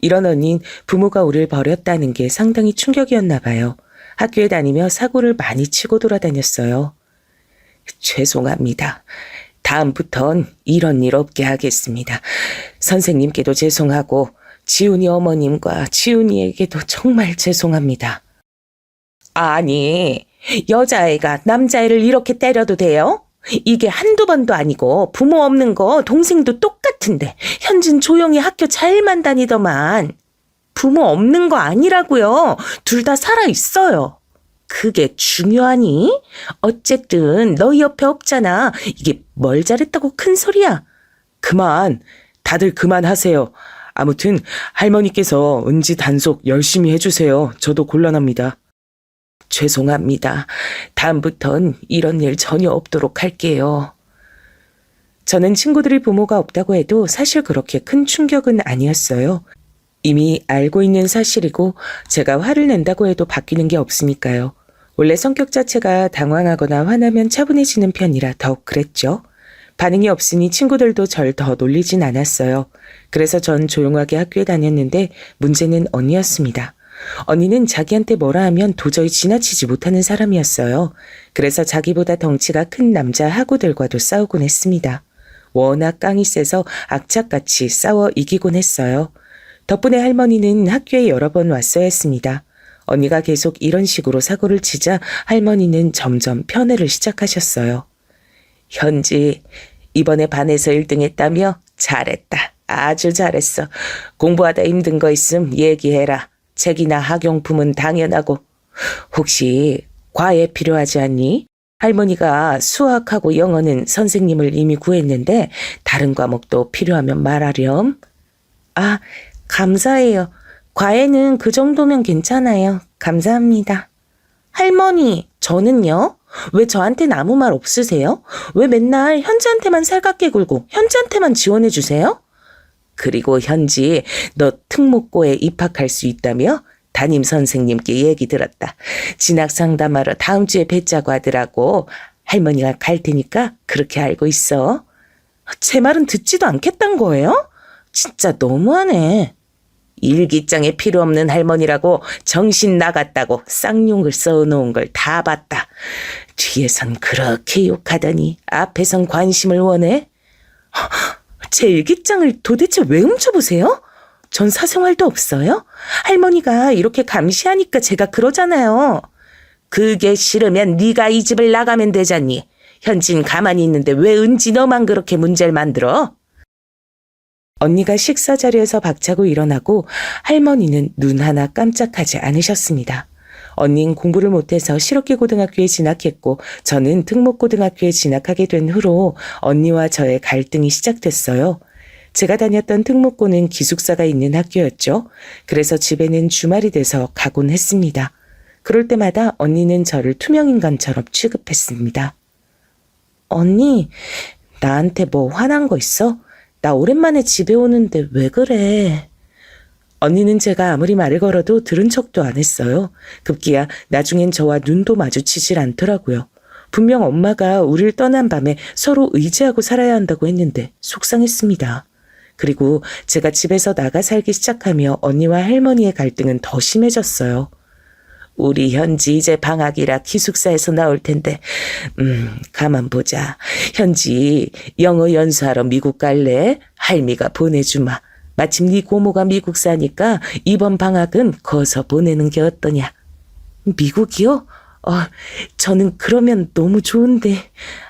Speaker 2: 이런 언니는 부모가 우리를 버렸다는 게 상당히 충격이었나 봐요. 학교에 다니며 사고를 많이 치고 돌아다녔어요. 죄송합니다. 다음부턴 이런 일 없게 하겠습니다. 선생님께도 죄송하고 지훈이 어머님과 지훈이에게도 정말 죄송합니다. 아니, 여자애가 남자애를 이렇게 때려도 돼요? 이게 한두 번도 아니고 부모 없는 거 동생도 똑같은데 현진 조용히 학교 잘만 다니더만. 부모 없는 거 아니라고요. 둘 다 살아있어요. 그게 중요하니? 어쨌든 너희 옆에 없잖아. 이게 뭘 잘했다고 큰 소리야. 그만. 다들 그만하세요. 아무튼 할머니께서 은지 단속 열심히 해주세요. 저도 곤란합니다. 죄송합니다. 다음부턴 이런 일 전혀 없도록 할게요. 저는 친구들이 부모가 없다고 해도 사실 그렇게 큰 충격은 아니었어요. 이미 알고 있는 사실이고 제가 화를 낸다고 해도 바뀌는 게 없으니까요. 원래 성격 자체가 당황하거나 화나면 차분해지는 편이라 더욱 그랬죠. 반응이 없으니 친구들도 절 더 놀리진 않았어요. 그래서 전 조용하게 학교에 다녔는데 문제는 언니였습니다. 언니는 자기한테 뭐라 하면 도저히 지나치지 못하는 사람이었어요. 그래서 자기보다 덩치가 큰 남자 하구들과도 싸우곤 했습니다. 워낙 깡이 세서 악착같이 싸워 이기곤 했어요. 덕분에 할머니는 학교에 여러 번 왔어야 했습니다. 언니가 계속 이런 식으로 사고를 치자 할머니는 점점 편애를 시작하셨어요. 현지, 이번에 반에서 1등 했다며? 잘했다. 아주 잘했어. 공부하다 힘든 거 있음 얘기해라. 책이나 학용품은 당연하고. 혹시 과외 필요하지 않니? 할머니가 수학하고 영어는 선생님을 이미 구했는데 다른 과목도 필요하면 말하렴. 아, 감사해요. 과외는 그 정도면 괜찮아요. 감사합니다. 할머니, 저는요? 왜 저한테는 아무 말 없으세요? 왜 맨날 현지한테만 살갑게 굴고 현지한테만 지원해 주세요? 그리고 현지, 너 특목고에 입학할 수 있다며? 담임 선생님께 얘기 들었다. 진학 상담하러 다음 주에 뵙자고 하더라고. 할머니가 갈 테니까 그렇게 알고 있어. 제 말은 듣지도 않겠단 거예요? 진짜 너무하네. 일기장에 필요 없는 할머니라고 정신 나갔다고 쌍욕을 써놓은 걸 다 봤다. 뒤에선 그렇게 욕하더니 앞에선 관심을 원해? 제 일기장을 도대체 왜 훔쳐보세요? 전 사생활도 없어요? 할머니가 이렇게 감시하니까 제가 그러잖아요. 그게 싫으면 네가 이 집을 나가면 되잖니. 현진 가만히 있는데 왜 은지 너만 그렇게 문제를 만들어? 언니가 식사 자리에서 박차고 일어나고 할머니는 눈 하나 깜짝하지 않으셨습니다. 언니는 공부를 못해서 실업계 고등학교에 진학했고 저는 특목고등학교에 진학하게 된 후로 언니와 저의 갈등이 시작됐어요. 제가 다녔던 특목고는 기숙사가 있는 학교였죠. 그래서 집에는 주말이 돼서 가곤 했습니다. 그럴 때마다 언니는 저를 투명인간처럼 취급했습니다. 언니, 나한테 뭐 화난 거 있어? 나 오랜만에 집에 오는데 왜 그래? 언니는 제가 아무리 말을 걸어도 들은 척도 안 했어요. 급기야 나중엔 저와 눈도 마주치질 않더라고요. 분명 엄마가 우릴 떠난 밤에 서로 의지하고 살아야 한다고 했는데 속상했습니다. 그리고 제가 집에서 나가 살기 시작하며 언니와 할머니의 갈등은 더 심해졌어요. 우리 현지 이제 방학이라 기숙사에서 나올 텐데 가만 보자. 현지 영어 연수하러 미국 갈래? 할미가 보내주마. 마침 네 고모가 미국 사니까 이번 방학은 거서 보내는 게 어떠냐. 미국이요? 저는 그러면 너무 좋은데.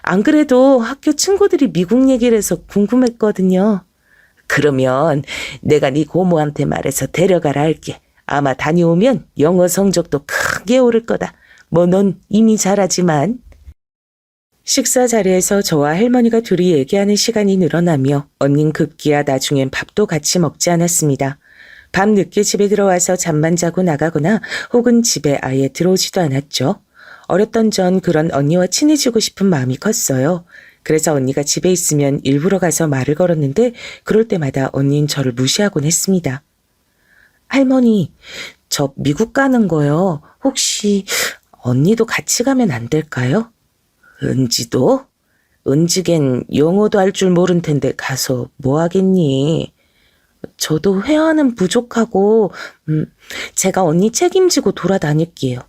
Speaker 2: 안 그래도 학교 친구들이 미국 얘기를 해서 궁금했거든요. 그러면 내가 네 고모한테 말해서 데려가라 할게. 아마 다녀오면 영어 성적도 크게 오를 거다. 뭐 넌 이미 잘하지만. 식사 자리에서 저와 할머니가 둘이 얘기하는 시간이 늘어나며 언닌 급기야 나중엔 밥도 같이 먹지 않았습니다. 밤 늦게 집에 들어와서 잠만 자고 나가거나 혹은 집에 아예 들어오지도 않았죠. 어렸던 전 그런 언니와 친해지고 싶은 마음이 컸어요. 그래서 언니가 집에 있으면 일부러 가서 말을 걸었는데 그럴 때마다 언니는 저를 무시하곤 했습니다. 할머니, 저 미국 가는 거요. 혹시 언니도 같이 가면 안 될까요? 은지도? 은지겐 영어도 할 줄 모른 텐데 가서 뭐 하겠니? 저도 회화는 부족하고 제가 언니 책임지고 돌아다닐게요.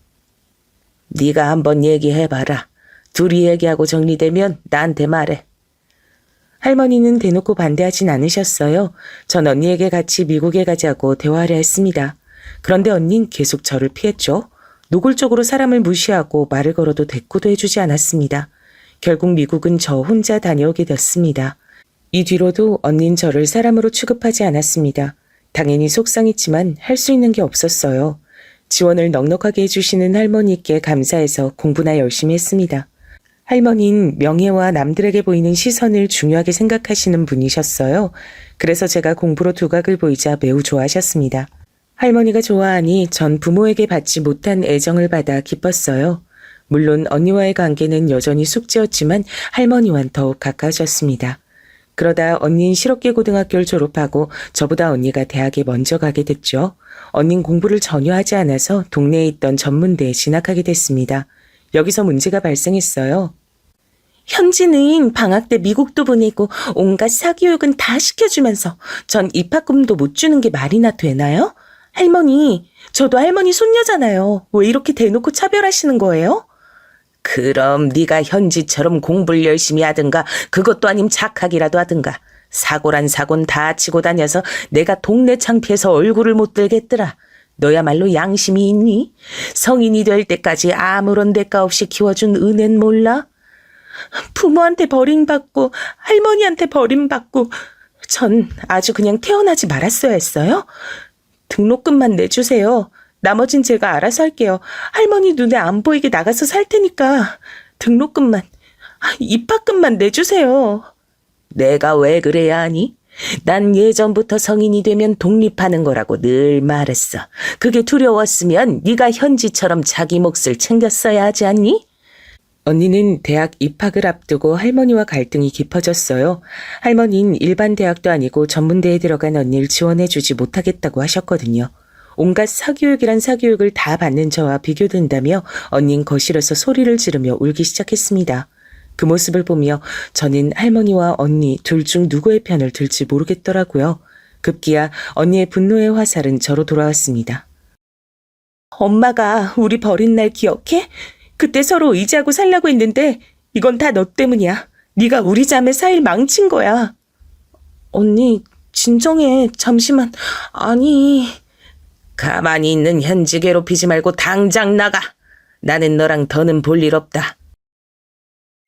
Speaker 2: 네가 한번 얘기해봐라. 둘이 얘기하고 정리되면 나한테 말해. 할머니는 대놓고 반대하진 않으셨어요. 전 언니에게 같이 미국에 가자고 대화하려 했습니다. 그런데 언니는 계속 저를 피했죠. 노골적으로 사람을 무시하고 말을 걸어도 대꾸도 해주지 않았습니다. 결국 미국은 저 혼자 다녀오게 됐습니다. 이 뒤로도 언니는 저를 사람으로 취급하지 않았습니다. 당연히 속상했지만 할 수 있는 게 없었어요. 지원을 넉넉하게 해주시는 할머니께 감사해서 공부나 열심히 했습니다. 할머니는 명예와 남들에게 보이는 시선을 중요하게 생각하시는 분이셨어요. 그래서 제가 공부로 두각을 보이자 매우 좋아하셨습니다. 할머니가 좋아하니 전 부모에게 받지 못한 애정을 받아 기뻤어요. 물론 언니와의 관계는 여전히 숙제였지만 할머니와는 더욱 가까워졌습니다. 그러다 언니는 실업계 고등학교를 졸업하고 저보다 언니가 대학에 먼저 가게 됐죠. 언니는 공부를 전혀 하지 않아서 동네에 있던 전문대에 진학하게 됐습니다. 여기서 문제가 발생했어요. 현지는 방학 때 미국도 보내고 온갖 사교육은 다 시켜주면서 전 입학금도 못 주는 게 말이나 되나요? 할머니, 저도 할머니 손녀잖아요. 왜 이렇게 대놓고 차별하시는 거예요? 그럼 네가 현지처럼 공부를 열심히 하든가 그것도 아님 착하기라도 하든가. 사고란 사고는 다 치고 다녀서 내가 동네 창피해서 얼굴을 못 들겠더라. 너야말로 양심이 있니? 성인이 될 때까지 아무런 대가 없이 키워준 은혜는 몰라? 부모한테 버림받고 할머니한테 버림받고 전 아주 그냥 태어나지 말았어야 했어요? 등록금만 내주세요. 나머진 제가 알아서 할게요. 할머니 눈에 안 보이게 나가서 살 테니까 등록금만, 입학금만 내주세요. 내가 왜 그래야 하니? 난 예전부터 성인이 되면 독립하는 거라고 늘 말했어. 그게 두려웠으면 네가 현지처럼 자기 몫을 챙겼어야 하지 않니? 언니는 대학 입학을 앞두고 할머니와 갈등이 깊어졌어요. 할머니는 일반 대학도 아니고 전문대에 들어간 언니를 지원해주지 못하겠다고 하셨거든요. 온갖 사교육이란 사교육을 다 받는 저와 비교된다며 언니는 거실에서 소리를 지르며 울기 시작했습니다. 그 모습을 보며 저는 할머니와 언니 둘 중 누구의 편을 들지 모르겠더라고요. 급기야 언니의 분노의 화살은 저로 돌아왔습니다. 엄마가 우리 버린 날 기억해? 그때 서로 의지하고 살라고 했는데 이건 다 너 때문이야. 네가 우리 자매 사이를 망친 거야. 언니 진정해. 잠시만. 아니. 가만히 있는 현지 괴롭히지 말고 당장 나가. 나는 너랑 더는 볼 일 없다.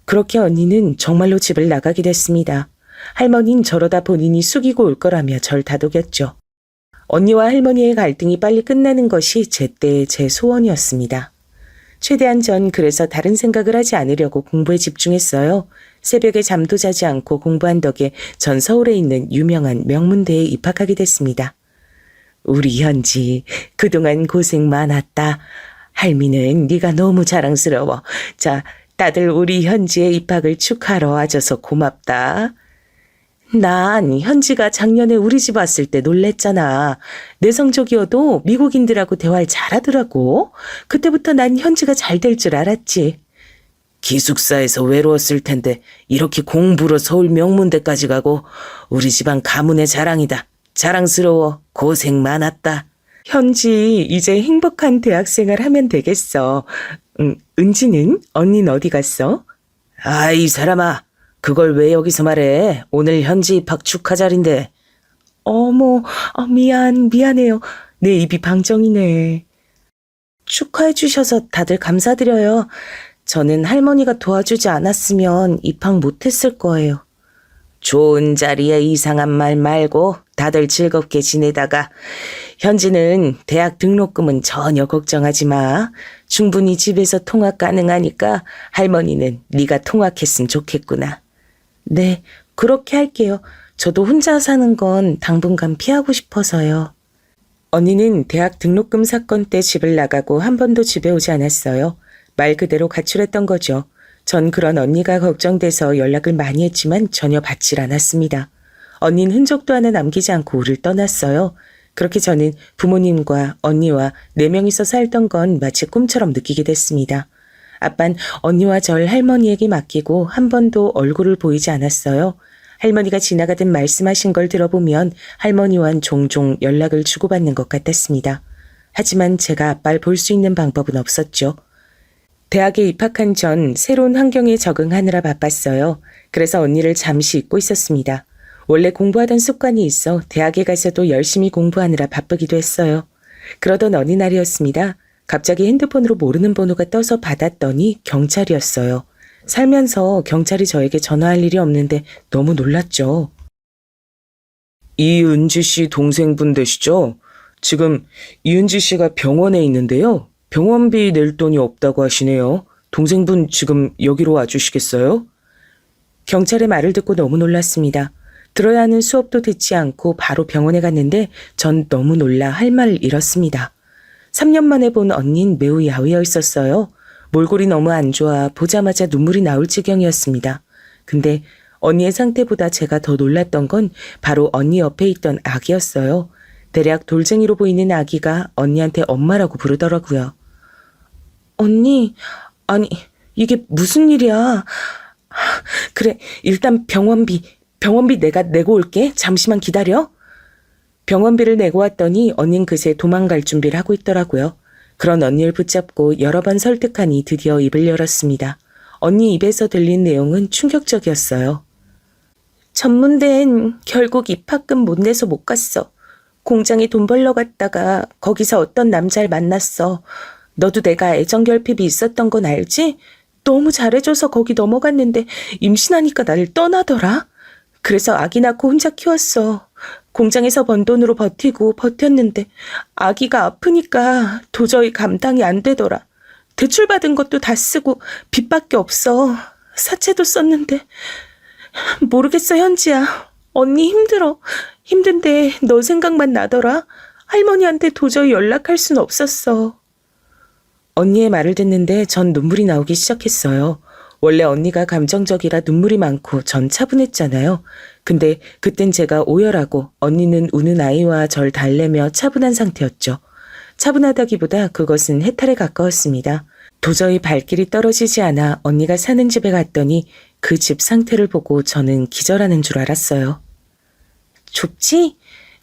Speaker 2: 그렇게 언니는 정말로 집을 나가게 됐습니다. 할머니는 저러다 본인이 숙이고 올 거라며 절 다독였죠. 언니와 할머니의 갈등이 빨리 끝나는 것이 제때의 제 소원이었습니다. 최대한 전 그래서 다른 생각을 하지 않으려고 공부에 집중했어요. 새벽에 잠도 자지 않고 공부한 덕에 전 서울에 있는 유명한 명문대에 입학하게 됐습니다. 우리 현지 그동안 고생 많았다. 할미는 네가 너무 자랑스러워. 자, 다들 우리 현지의 입학을 축하하러 와줘서 고맙다. 난 현지가 작년에 우리 집 왔을 때 놀랬잖아. 내 성적이어도 미국인들하고 대화를 잘하더라고. 그때부터 난 현지가 잘 될 줄 알았지. 기숙사에서 외로웠을 텐데 이렇게 공부로 서울 명문대까지 가고 우리 집안 가문의 자랑이다. 자랑스러워. 고생 많았다. 현지 이제 행복한 대학생활 하면 되겠어. 은지는? 언니는 어디 갔어? 이 사람아. 그걸 왜 여기서 말해? 오늘 현지 입학 축하 자리인데. 어머, 미안해요. 내 입이 방정이네. 축하해 주셔서 다들 감사드려요. 저는 할머니가 도와주지 않았으면 입학 못했을 거예요. 좋은 자리에 이상한 말 말고 다들 즐겁게 지내다가 현지는 대학 등록금은 전혀 걱정하지 마. 충분히 집에서 통학 가능하니까 할머니는 네가 통학했으면 좋겠구나. 네, 그렇게 할게요. 저도 혼자 사는 건 당분간 피하고 싶어서요. 언니는 대학 등록금 사건 때 집을 나가고 한 번도 집에 오지 않았어요. 말 그대로 가출했던 거죠. 전 그런 언니가 걱정돼서 연락을 많이 했지만 전혀 받질 않았습니다. 언니는 흔적도 하나 남기지 않고 우릴 떠났어요. 그렇게 저는 부모님과 언니와 4명이서 살던 건 마치 꿈처럼 느끼게 됐습니다. 아빤 언니와 절 할머니에게 맡기고 한 번도 얼굴을 보이지 않았어요. 할머니가 지나가듯 말씀하신 걸 들어보면 할머니와는 종종 연락을 주고받는 것 같았습니다. 하지만 제가 아빠를 볼 수 있는 방법은 없었죠. 대학에 입학한 전 새로운 환경에 적응하느라 바빴어요. 그래서 언니를 잠시 잊고 있었습니다. 원래 공부하던 습관이 있어 대학에 가서도 열심히 공부하느라 바쁘기도 했어요. 그러던 어느 날이었습니다. 갑자기 핸드폰으로 모르는 번호가 떠서 받았더니 경찰이었어요. 살면서 경찰이 저에게 전화할 일이 없는데 너무 놀랐죠. 이은지 씨 동생분 되시죠? 지금 이은지 씨가 병원에 있는데요. 병원비 낼 돈이 없다고 하시네요. 동생분 지금 여기로 와주시겠어요? 경찰의 말을 듣고 너무 놀랐습니다. 들어야 하는 수업도 듣지 않고 바로 병원에 갔는데 전 너무 놀라 할 말을 잃었습니다. 3년 만에 본 언니는 매우 야위어 있었어요. 몰골이 너무 안 좋아 보자마자 눈물이 나올 지경이었습니다. 근데 언니의 상태보다 제가 더 놀랐던 건 바로 언니 옆에 있던 아기였어요. 대략 돌쟁이로 보이는 아기가 언니한테 엄마라고 부르더라고요. 언니, 아니 이게 무슨 일이야. 그래, 일단 병원비 내가 내고 올게. 잠시만 기다려. 병원비를 내고 왔더니 언닌 그새 도망갈 준비를 하고 있더라고요. 그런 언니를 붙잡고 여러 번 설득하니 드디어 입을 열었습니다. 언니 입에서 들린 내용은 충격적이었어요. 전문대엔 결국 입학금 못 내서 못 갔어. 공장에 돈 벌러 갔다가 거기서 어떤 남자를 만났어. 너도 내가 애정결핍이 있었던 건 알지? 너무 잘해줘서 거기 넘어갔는데 임신하니까 나를 떠나더라. 그래서 아기 낳고 혼자 키웠어. 공장에서 번 돈으로 버티고 버텼는데 아기가 아프니까 도저히 감당이 안 되더라. 대출받은 것도 다 쓰고 빚밖에 없어. 사채도 썼는데. 모르겠어, 현지야. 언니 힘들어. 힘든데 너 생각만 나더라. 할머니한테 도저히 연락할 순 없었어. 언니의 말을 듣는데 전 눈물이 나오기 시작했어요. 원래 언니가 감정적이라 눈물이 많고 전 차분했잖아요. 근데 그땐 제가 오열하고 언니는 우는 아이와 절 달래며 차분한 상태였죠. 차분하다기보다 그것은 해탈에 가까웠습니다. 도저히 발길이 떨어지지 않아 언니가 사는 집에 갔더니 그 집 상태를 보고 저는 기절하는 줄 알았어요. 좁지?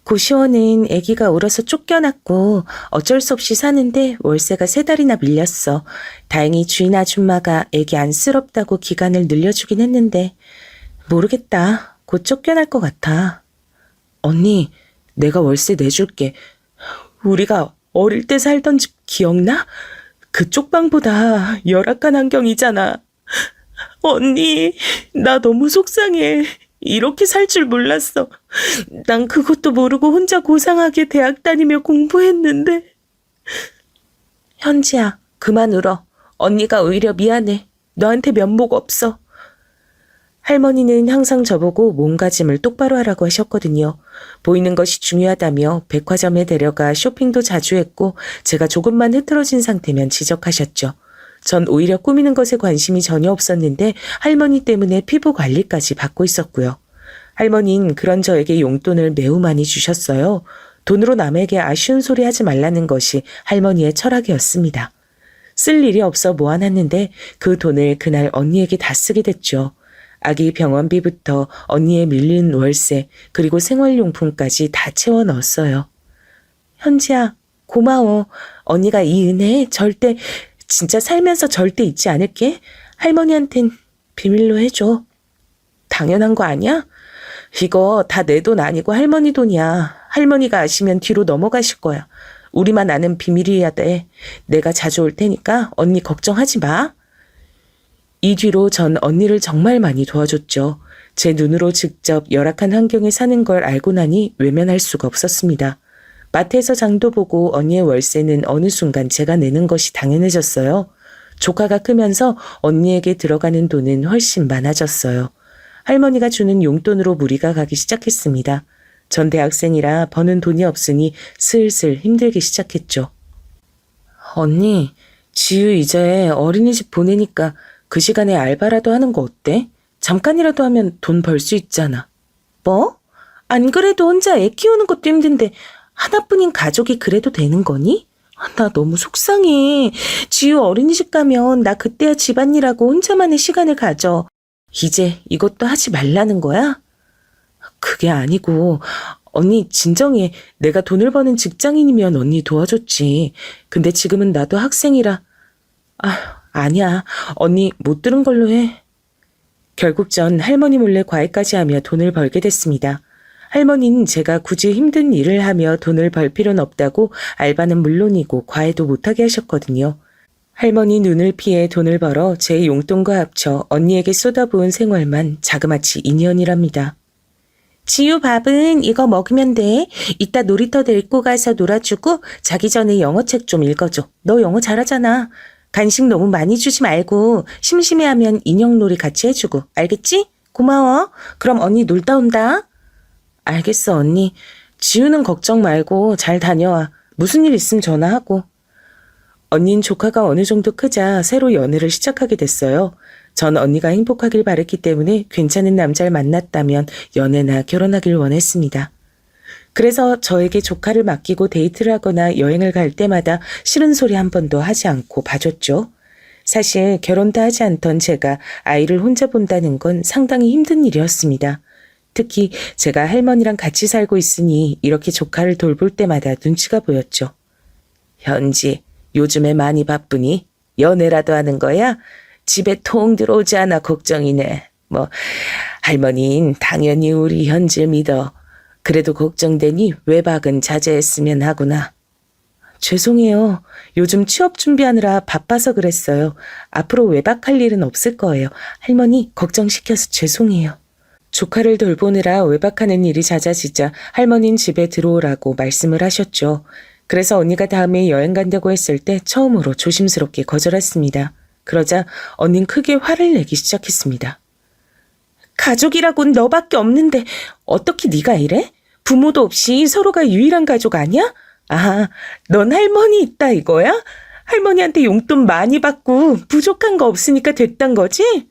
Speaker 2: 고시원은 아기가 울어서 쫓겨났고 어쩔 수 없이 사는데 월세가 3달이나 밀렸어. 다행히 주인 아줌마가 아기 안쓰럽다고 기간을 늘려주긴 했는데 모르겠다. 곧 쫓겨날 것 같아. 언니, 내가 월세 내줄게. 우리가 어릴 때 살던 집 기억나? 그쪽 방보다 열악한 환경이잖아. 언니, 나 너무 속상해. 이렇게 살 줄 몰랐어. 난 그것도 모르고 혼자 고상하게 대학 다니며 공부했는데. 현지야, 그만 울어. 언니가 오히려 미안해. 너한테 면목 없어. 할머니는 항상 저보고 몸가짐을 똑바로 하라고 하셨거든요. 보이는 것이 중요하다며 백화점에 데려가 쇼핑도 자주 했고 제가 조금만 흐트러진 상태면 지적하셨죠. 전 오히려 꾸미는 것에 관심이 전혀 없었는데 할머니 때문에 피부 관리까지 받고 있었고요. 할머니는 그런 저에게 용돈을 매우 많이 주셨어요. 돈으로 남에게 아쉬운 소리 하지 말라는 것이 할머니의 철학이었습니다. 쓸 일이 없어 모아놨는데 그 돈을 그날 언니에게 다 쓰게 됐죠. 아기 병원비부터 언니의 밀린 월세 그리고 생활용품까지 다 채워 넣었어요. 현지야, 고마워. 언니가 이 은혜 절대 진짜 살면서 절대 잊지 않을게. 할머니한텐 비밀로 해줘. 당연한 거 아니야? 이거 다 내 돈 아니고 할머니 돈이야. 할머니가 아시면 뒤로 넘어가실 거야. 우리만 아는 비밀이어야 돼. 내가 자주 올 테니까 언니 걱정하지 마. 이 뒤로 전 언니를 정말 많이 도와줬죠. 제 눈으로 직접 열악한 환경에 사는 걸 알고 나니 외면할 수가 없었습니다. 마트에서 장도 보고 언니의 월세는 어느 순간 제가 내는 것이 당연해졌어요. 조카가 크면서 언니에게 들어가는 돈은 훨씬 많아졌어요. 할머니가 주는 용돈으로 무리가 가기 시작했습니다. 전 대학생이라 버는 돈이 없으니 슬슬 힘들기 시작했죠. 언니, 지유 이제 어린이집 보내니까 그 시간에 알바라도 하는 거 어때? 잠깐이라도 하면 돈 벌 수 있잖아. 뭐? 안 그래도 혼자 애 키우는 것도 힘든데 하나뿐인 가족이 그래도 되는 거니? 나 너무 속상해. 지유 어린이집 가면 나 그때야 집안일하고 혼자만의 시간을 가져. 이제 이것도 하지 말라는 거야? 그게 아니고 언니 진정해. 내가 돈을 버는 직장인이면 언니 도와줬지. 근데 지금은 나도 학생이라. 아니야. 언니 못 들은 걸로 해. 결국 전 할머니 몰래 과외까지 하며 돈을 벌게 됐습니다. 할머니는 제가 굳이 힘든 일을 하며 돈을 벌 필요는 없다고 알바는 물론이고 과외도 못하게 하셨거든요. 할머니 눈을 피해 돈을 벌어 제 용돈과 합쳐 언니에게 쏟아부은 생활만 자그마치 2년이랍니다. 지유 밥은 이거 먹으면 돼. 이따 놀이터 데리고 가서 놀아주고 자기 전에 영어책 좀 읽어줘. 너 영어 잘하잖아. 간식 너무 많이 주지 말고 심심해하면 인형놀이 같이 해주고. 알겠지? 고마워. 그럼 언니 놀다 온다. 알겠어 언니. 지유는 걱정 말고 잘 다녀와. 무슨 일 있으면 전화하고. 언니는 조카가 어느 정도 크자 새로 연애를 시작하게 됐어요. 전 언니가 행복하길 바랬기 때문에 괜찮은 남자를 만났다면 연애나 결혼하길 원했습니다. 그래서 저에게 조카를 맡기고 데이트를 하거나 여행을 갈 때마다 싫은 소리 한 번도 하지 않고 봐줬죠. 사실 결혼도 하지 않던 제가 아이를 혼자 본다는 건 상당히 힘든 일이었습니다. 특히 제가 할머니랑 같이 살고 있으니 이렇게 조카를 돌볼 때마다 눈치가 보였죠. 현지, 요즘에 많이 바쁘니? 연애라도 하는 거야? 집에 통 들어오지 않아 걱정이네. 할머니는 당연히 우리 현지를 믿어. 그래도 걱정되니 외박은 자제했으면 하구나. 죄송해요. 요즘 취업 준비하느라 바빠서 그랬어요. 앞으로 외박할 일은 없을 거예요. 할머니 걱정시켜서 죄송해요. 조카를 돌보느라 외박하는 일이 잦아지자 할머니는 집에 들어오라고 말씀을 하셨죠. 그래서 언니가 다음에 여행 간다고 했을 때 처음으로 조심스럽게 거절했습니다. 그러자 언니는 크게 화를 내기 시작했습니다. 가족이라곤 너밖에 없는데 어떻게 네가 이래? 부모도 없이 서로가 유일한 가족 아니야? 아, 넌 할머니 있다 이거야? 할머니한테 용돈 많이 받고 부족한 거 없으니까 됐단 거지?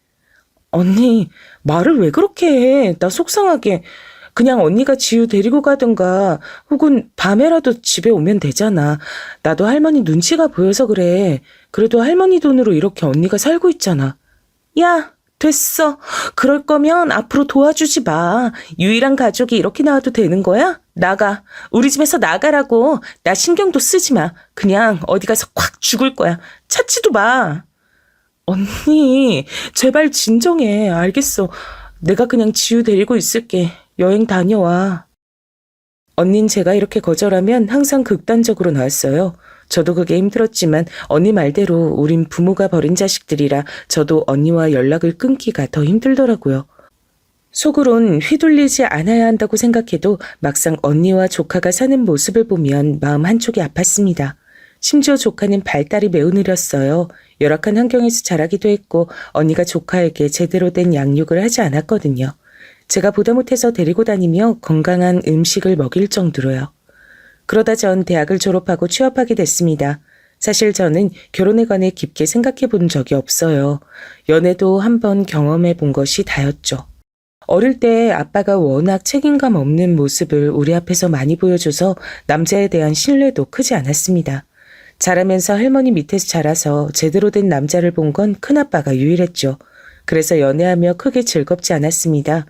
Speaker 2: 언니, 말을 왜 그렇게 해? 나 속상하게. 그냥 언니가 지우 데리고 가든가 혹은 밤에라도 집에 오면 되잖아. 나도 할머니 눈치가 보여서 그래. 그래도 할머니 돈으로 이렇게 언니가 살고 있잖아. 야, 됐어. 그럴 거면 앞으로 도와주지 마. 유일한 가족이 이렇게 나와도 되는 거야? 나가. 우리 집에서 나가라고. 나 신경도 쓰지 마. 그냥 어디 가서 콱 죽을 거야. 찾지도 마. 언니, 제발 진정해. 알겠어. 내가 그냥 지우 데리고 있을게. 여행 다녀와. 언닌 제가 이렇게 거절하면 항상 극단적으로 나왔어요. 저도 그게 힘들었지만 언니 말대로 우린 부모가 버린 자식들이라 저도 언니와 연락을 끊기가 더 힘들더라고요. 속으론 휘둘리지 않아야 한다고 생각해도 막상 언니와 조카가 사는 모습을 보면 마음 한쪽이 아팠습니다. 심지어 조카는 발달이 매우 느렸어요. 열악한 환경에서 자라기도 했고 언니가 조카에게 제대로 된 양육을 하지 않았거든요. 제가 보다 못해서 데리고 다니며 건강한 음식을 먹일 정도로요. 그러다 전 대학을 졸업하고 취업하게 됐습니다. 사실 저는 결혼에 관해 깊게 생각해 본 적이 없어요. 연애도 한번 경험해 본 것이 다였죠. 어릴 때 아빠가 워낙 책임감 없는 모습을 우리 앞에서 많이 보여줘서 남자에 대한 신뢰도 크지 않았습니다. 자라면서 할머니 밑에서 자라서 제대로 된 남자를 본 건 큰아빠가 유일했죠. 그래서 연애하며 크게 즐겁지 않았습니다.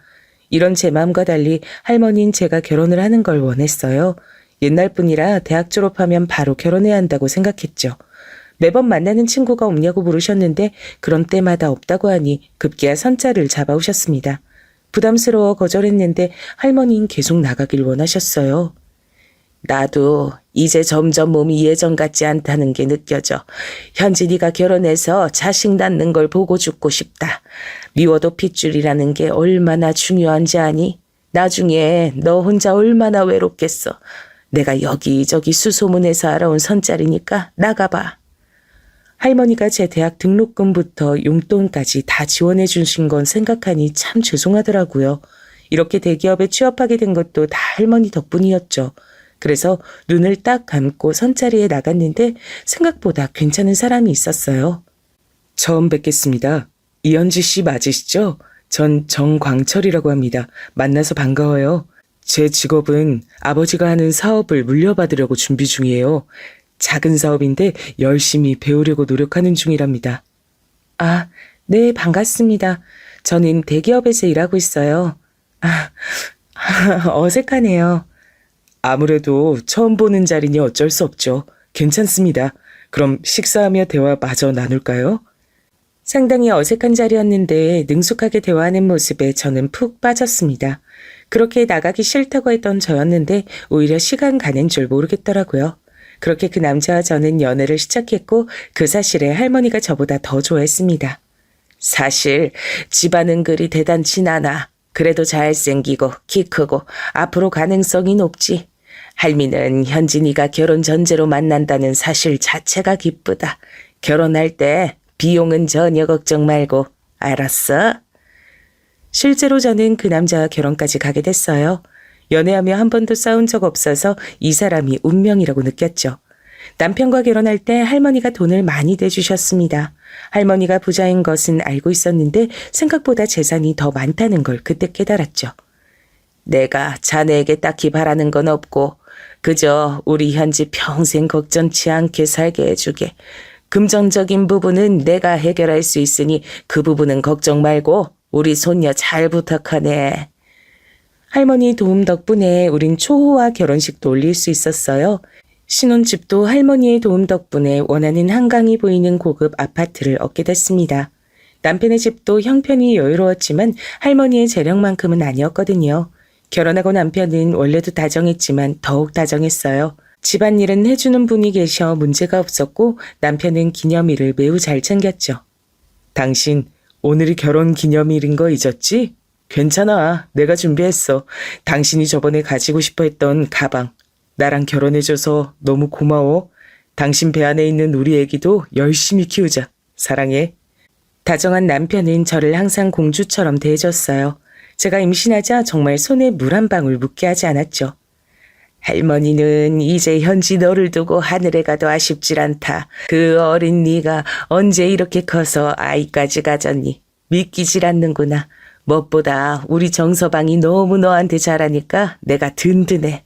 Speaker 2: 이런 제 마음과 달리 할머니는 제가 결혼을 하는 걸 원했어요. 옛날 뿐이라 대학 졸업하면 바로 결혼해야 한다고 생각했죠. 매번 만나는 친구가 없냐고 물으셨는데 그런 때마다 없다고 하니 급기야 선자를 잡아오셨습니다. 부담스러워 거절했는데 할머니는 계속 나가길 원하셨어요. 나도 이제 점점 몸이 예전 같지 않다는 게 느껴져. 현진이가 결혼해서 자식 낳는 걸 보고 죽고 싶다. 미워도 핏줄이라는 게 얼마나 중요한지 아니? 나중에 너 혼자 얼마나 외롭겠어. 내가 여기저기 수소문해서 알아온 선짜리니까 나가봐. 할머니가 제 대학 등록금부터 용돈까지 다 지원해 주신 건 생각하니 참 죄송하더라고요. 이렇게 대기업에 취업하게 된 것도 다 할머니 덕분이었죠. 그래서 눈을 딱 감고 선자리에 나갔는데 생각보다 괜찮은 사람이 있었어요. 처음 뵙겠습니다. 이현지 씨 맞으시죠? 전 정광철이라고 합니다. 만나서 반가워요. 제 직업은 아버지가 하는 사업을 물려받으려고 준비 중이에요. 작은 사업인데 열심히 배우려고 노력하는 중이랍니다. 아, 네, 반갑습니다. 저는 대기업에서 일하고 있어요. 아, 어색하네요. 아무래도 처음 보는 자리니 어쩔 수 없죠. 괜찮습니다. 그럼 식사하며 대화 마저 나눌까요? 상당히 어색한 자리였는데 능숙하게 대화하는 모습에 저는 푹 빠졌습니다. 그렇게 나가기 싫다고 했던 저였는데 오히려 시간 가는 줄 모르겠더라고요. 그렇게 그 남자와 저는 연애를 시작했고 그 사실에 할머니가 저보다 더 좋아했습니다. 사실 집안은 그리 대단진 않아. 그래도 잘생기고 키 크고 앞으로 가능성이 높지. 할미는 현진이가 결혼 전제로 만난다는 사실 자체가 기쁘다. 결혼할 때 비용은 전혀 걱정 말고. 알았어? 실제로 저는 그 남자와 결혼까지 가게 됐어요. 연애하며 한 번도 싸운 적 없어서 이 사람이 운명이라고 느꼈죠. 남편과 결혼할 때 할머니가 돈을 많이 대주셨습니다. 할머니가 부자인 것은 알고 있었는데 생각보다 재산이 더 많다는 걸 그때 깨달았죠. 내가 자네에게 딱히 바라는 건 없고 그저 우리 현지 평생 걱정치 않게 살게 해주게. 금전적인 부분은 내가 해결할 수 있으니 그 부분은 걱정 말고 우리 손녀 잘 부탁하네. 할머니 도움 덕분에 우린 초호화 결혼식도 올릴 수 있었어요. 신혼집도 할머니의 도움 덕분에 원하는 한강이 보이는 고급 아파트를 얻게 됐습니다. 남편의 집도 형편이 여유로웠지만 할머니의 재력만큼은 아니었거든요. 결혼하고 남편은 원래도 다정했지만 더욱 다정했어요. 집안일은 해주는 분이 계셔 문제가 없었고 남편은 기념일을 매우 잘 챙겼죠. 당신 오늘이 결혼 기념일인 거 잊었지? 괜찮아. 내가 준비했어. 당신이 저번에 가지고 싶어 했던 가방. 나랑 결혼해줘서 너무 고마워. 당신 배 안에 있는 우리 애기도 열심히 키우자. 사랑해. 다정한 남편은 저를 항상 공주처럼 대해줬어요. 제가 임신하자 정말 손에 물 한 방울 묻게 하지 않았죠. 할머니는 이제 현지 너를 두고 하늘에 가도 아쉽질 않다. 그 어린 네가 언제 이렇게 커서 아이까지 가졌니? 믿기질 않는구나. 무엇보다 우리 정서방이 너무 너한테 잘하니까 내가 든든해.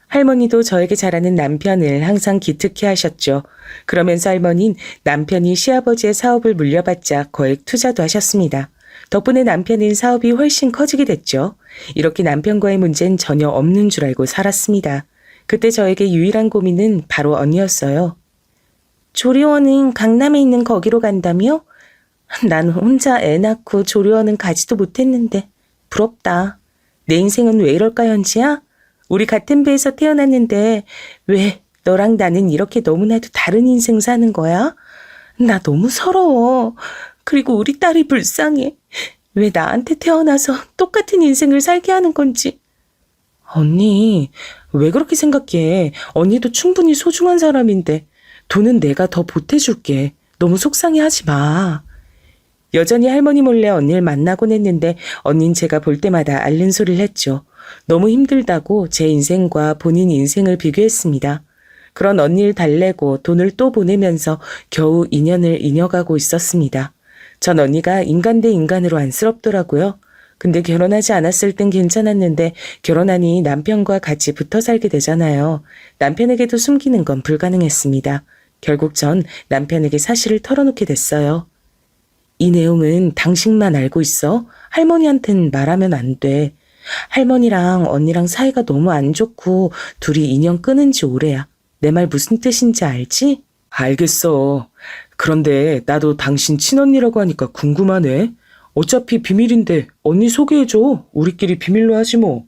Speaker 2: 할머니도 저에게 잘하는 남편을 항상 기특해 하셨죠. 그러면서 할머니는 남편이 시아버지의 사업을 물려받자 거액 투자도 하셨습니다. 덕분에 남편은 사업이 훨씬 커지게 됐죠. 이렇게 남편과의 문제는 전혀 없는 줄 알고 살았습니다. 그때 저에게 유일한 고민은 바로 언니였어요. 조리원은 강남에 있는 거기로 간다며? 난 혼자 애 낳고 조리원은 가지도 못했는데 부럽다. 내 인생은 왜 이럴까 현지야? 우리 같은 배에서 태어났는데 왜 너랑 나는 이렇게 너무나도 다른 인생 사는 거야? 나 너무 서러워. 그리고 우리 딸이 불쌍해. 왜 나한테 태어나서 똑같은 인생을 살게 하는 건지. 언니, 왜 그렇게 생각해? 언니도 충분히 소중한 사람인데 돈은 내가 더 보태줄게. 너무 속상해하지 마. 여전히 할머니 몰래 언니를 만나곤 했는데 언닌 제가 볼 때마다 앓는 소리를 했죠. 너무 힘들다고 제 인생과 본인 인생을 비교했습니다. 그런 언니를 달래고 돈을 또 보내면서 겨우 인연을 이어가고 있었습니다. 전 언니가 인간 대 인간으로 안쓰럽더라고요. 근데 결혼하지 않았을 땐 괜찮았는데 결혼하니 남편과 같이 붙어 살게 되잖아요. 남편에게도 숨기는 건 불가능했습니다. 결국 전 남편에게 사실을 털어놓게 됐어요. 이 내용은 당신만 알고 있어? 할머니한텐 말하면 안 돼. 할머니랑 언니랑 사이가 너무 안 좋고 둘이 인연 끊은 지 오래야. 내 말 무슨 뜻인지 알지? 알겠어. 그런데 나도 당신 친언니라고 하니까 궁금하네. 어차피 비밀인데 언니 소개해줘. 우리끼리 비밀로 하지 뭐.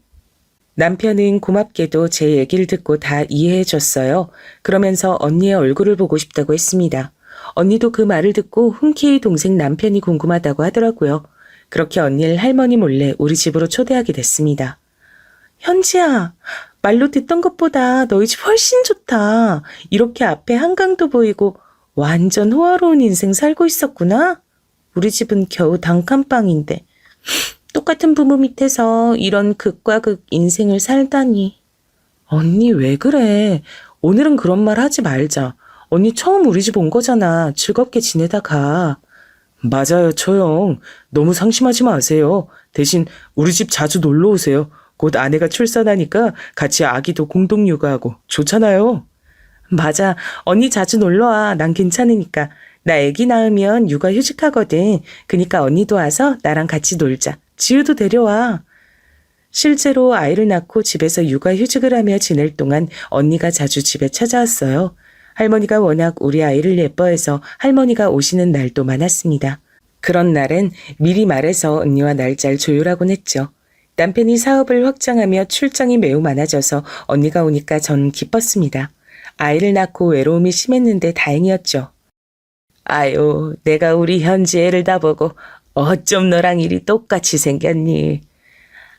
Speaker 2: 남편은 고맙게도 제 얘기를 듣고 다 이해해줬어요. 그러면서 언니의 얼굴을 보고 싶다고 했습니다. 언니도 그 말을 듣고 흔쾌히 동생 남편이 궁금하다고 하더라고요. 그렇게 언니를 할머니 몰래 우리 집으로 초대하게 됐습니다. 현지야, 말로 듣던 것보다 너희 집 훨씬 좋다. 이렇게 앞에 한강도 보이고 완전 호화로운 인생 살고 있었구나. 우리 집은 겨우 단칸방인데 똑같은 부모 밑에서 이런 극과 극 인생을 살다니. 언니 왜 그래? 오늘은 그런 말 하지 말자. 언니 처음 우리 집 온 거잖아. 즐겁게 지내다 가. 맞아요, 처형. 너무 상심하지 마세요. 대신 우리 집 자주 놀러 오세요. 곧 아내가 출산하니까 같이 아기도 공동 육아하고 좋잖아요. 맞아. 언니 자주 놀러와. 난 괜찮으니까. 나 아기 낳으면 육아 휴직하거든. 그니까 언니도 와서 나랑 같이 놀자. 지우도 데려와. 실제로 아이를 낳고 집에서 육아 휴직을 하며 지낼 동안 언니가 자주 집에 찾아왔어요. 할머니가 워낙 우리 아이를 예뻐해서 할머니가 오시는 날도 많았습니다. 그런 날엔 미리 말해서 언니와 날짜를 조율하곤 했죠. 남편이 사업을 확장하며 출장이 매우 많아져서 언니가 오니까 전 기뻤습니다. 아이를 낳고 외로움이 심했는데 다행이었죠. 아유, 내가 우리 현지 애를 다 보고 어쩜 너랑 일이 똑같이 생겼니.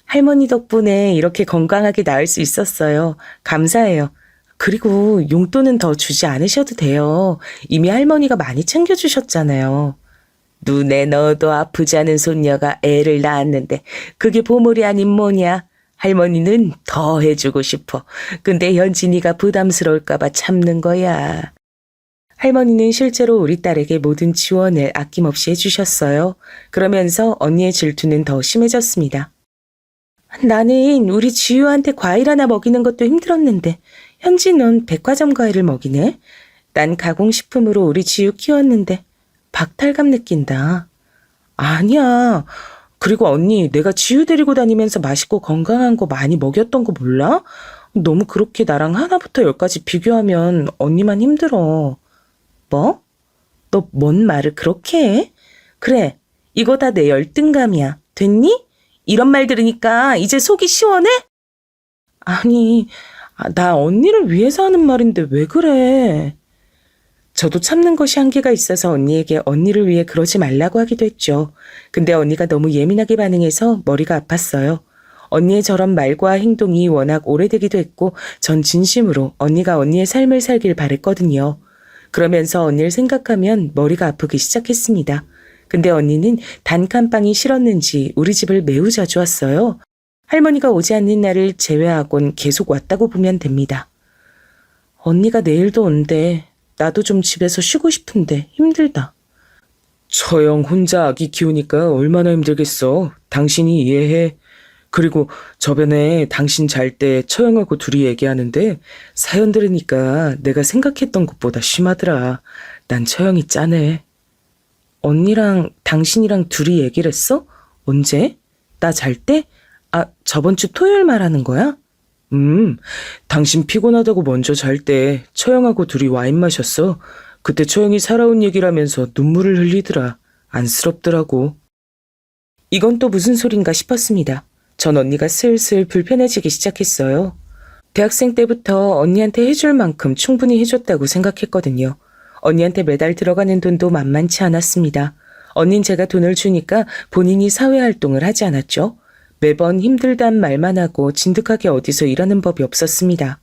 Speaker 2: 할머니 덕분에 이렇게 건강하게 낳을 수 있었어요. 감사해요. 그리고 용돈은 더 주지 않으셔도 돼요. 이미 할머니가 많이 챙겨주셨잖아요. 눈에 넣어도 아프지 않은 손녀가 애를 낳았는데 그게 보물이 아닌 뭐냐. 할머니는 더 해주고 싶어. 근데 현진이가 부담스러울까봐 참는 거야. 할머니는 실제로 우리 딸에게 모든 지원을 아낌없이 해주셨어요. 그러면서 언니의 질투는 더 심해졌습니다. 나는 우리 지유한테 과일 하나 먹이는 것도 힘들었는데 현지 넌 백화점 과일을 먹이네? 난 가공식품으로 우리 지유 키웠는데 박탈감 느낀다. 아니야. 그리고 언니 내가 지유 데리고 다니면서 맛있고 건강한 거 많이 먹였던 거 몰라? 너무 그렇게 나랑 하나부터 열까지 비교하면 언니만 힘들어. 뭐? 너 뭔 말을 그렇게 해? 그래, 이거 다 내 열등감이야. 됐니? 이런 말 들으니까 이제 속이 시원해? 아니, 나 언니를 위해서 하는 말인데 왜 그래? 저도 참는 것이 한계가 있어서 언니에게 언니를 위해 그러지 말라고 하기도 했죠. 근데 언니가 너무 예민하게 반응해서 머리가 아팠어요. 언니의 저런 말과 행동이 워낙 오래되기도 했고 전 진심으로 언니가 언니의 삶을 살길 바랬거든요. 그러면서 언니를 생각하면 머리가 아프기 시작했습니다. 근데 언니는 단칸방이 싫었는지 우리 집을 매우 자주 왔어요. 할머니가 오지 않는 날을 제외하곤 계속 왔다고 보면 됩니다. 언니가 내일도 온대. 나도 좀 집에서 쉬고 싶은데 힘들다. 처형 혼자 아기 키우니까 얼마나 힘들겠어. 당신이 이해해. 그리고 저번에 당신 잘 때 처형하고 둘이 얘기하는데 사연 들으니까 내가 생각했던 것보다 심하더라. 난 처형이 짠해. 언니랑 당신이랑 둘이 얘기를 했어? 언제? 나 잘 때? 저번 주 토요일 말하는 거야? 당신 피곤하다고 먼저 잘 때 처형하고 둘이 와인 마셨어. 그때 처형이 살아온 얘기라면서 눈물을 흘리더라. 안쓰럽더라고. 이건 또 무슨 소린가 싶었습니다. 전 언니가 슬슬 불편해지기 시작했어요. 대학생 때부터 언니한테 해줄 만큼 충분히 해줬다고 생각했거든요. 언니한테 매달 들어가는 돈도 만만치 않았습니다. 언닌 제가 돈을 주니까 본인이 사회활동을 하지 않았죠. 매번 힘들단 말만 하고 진득하게 어디서 일하는 법이 없었습니다.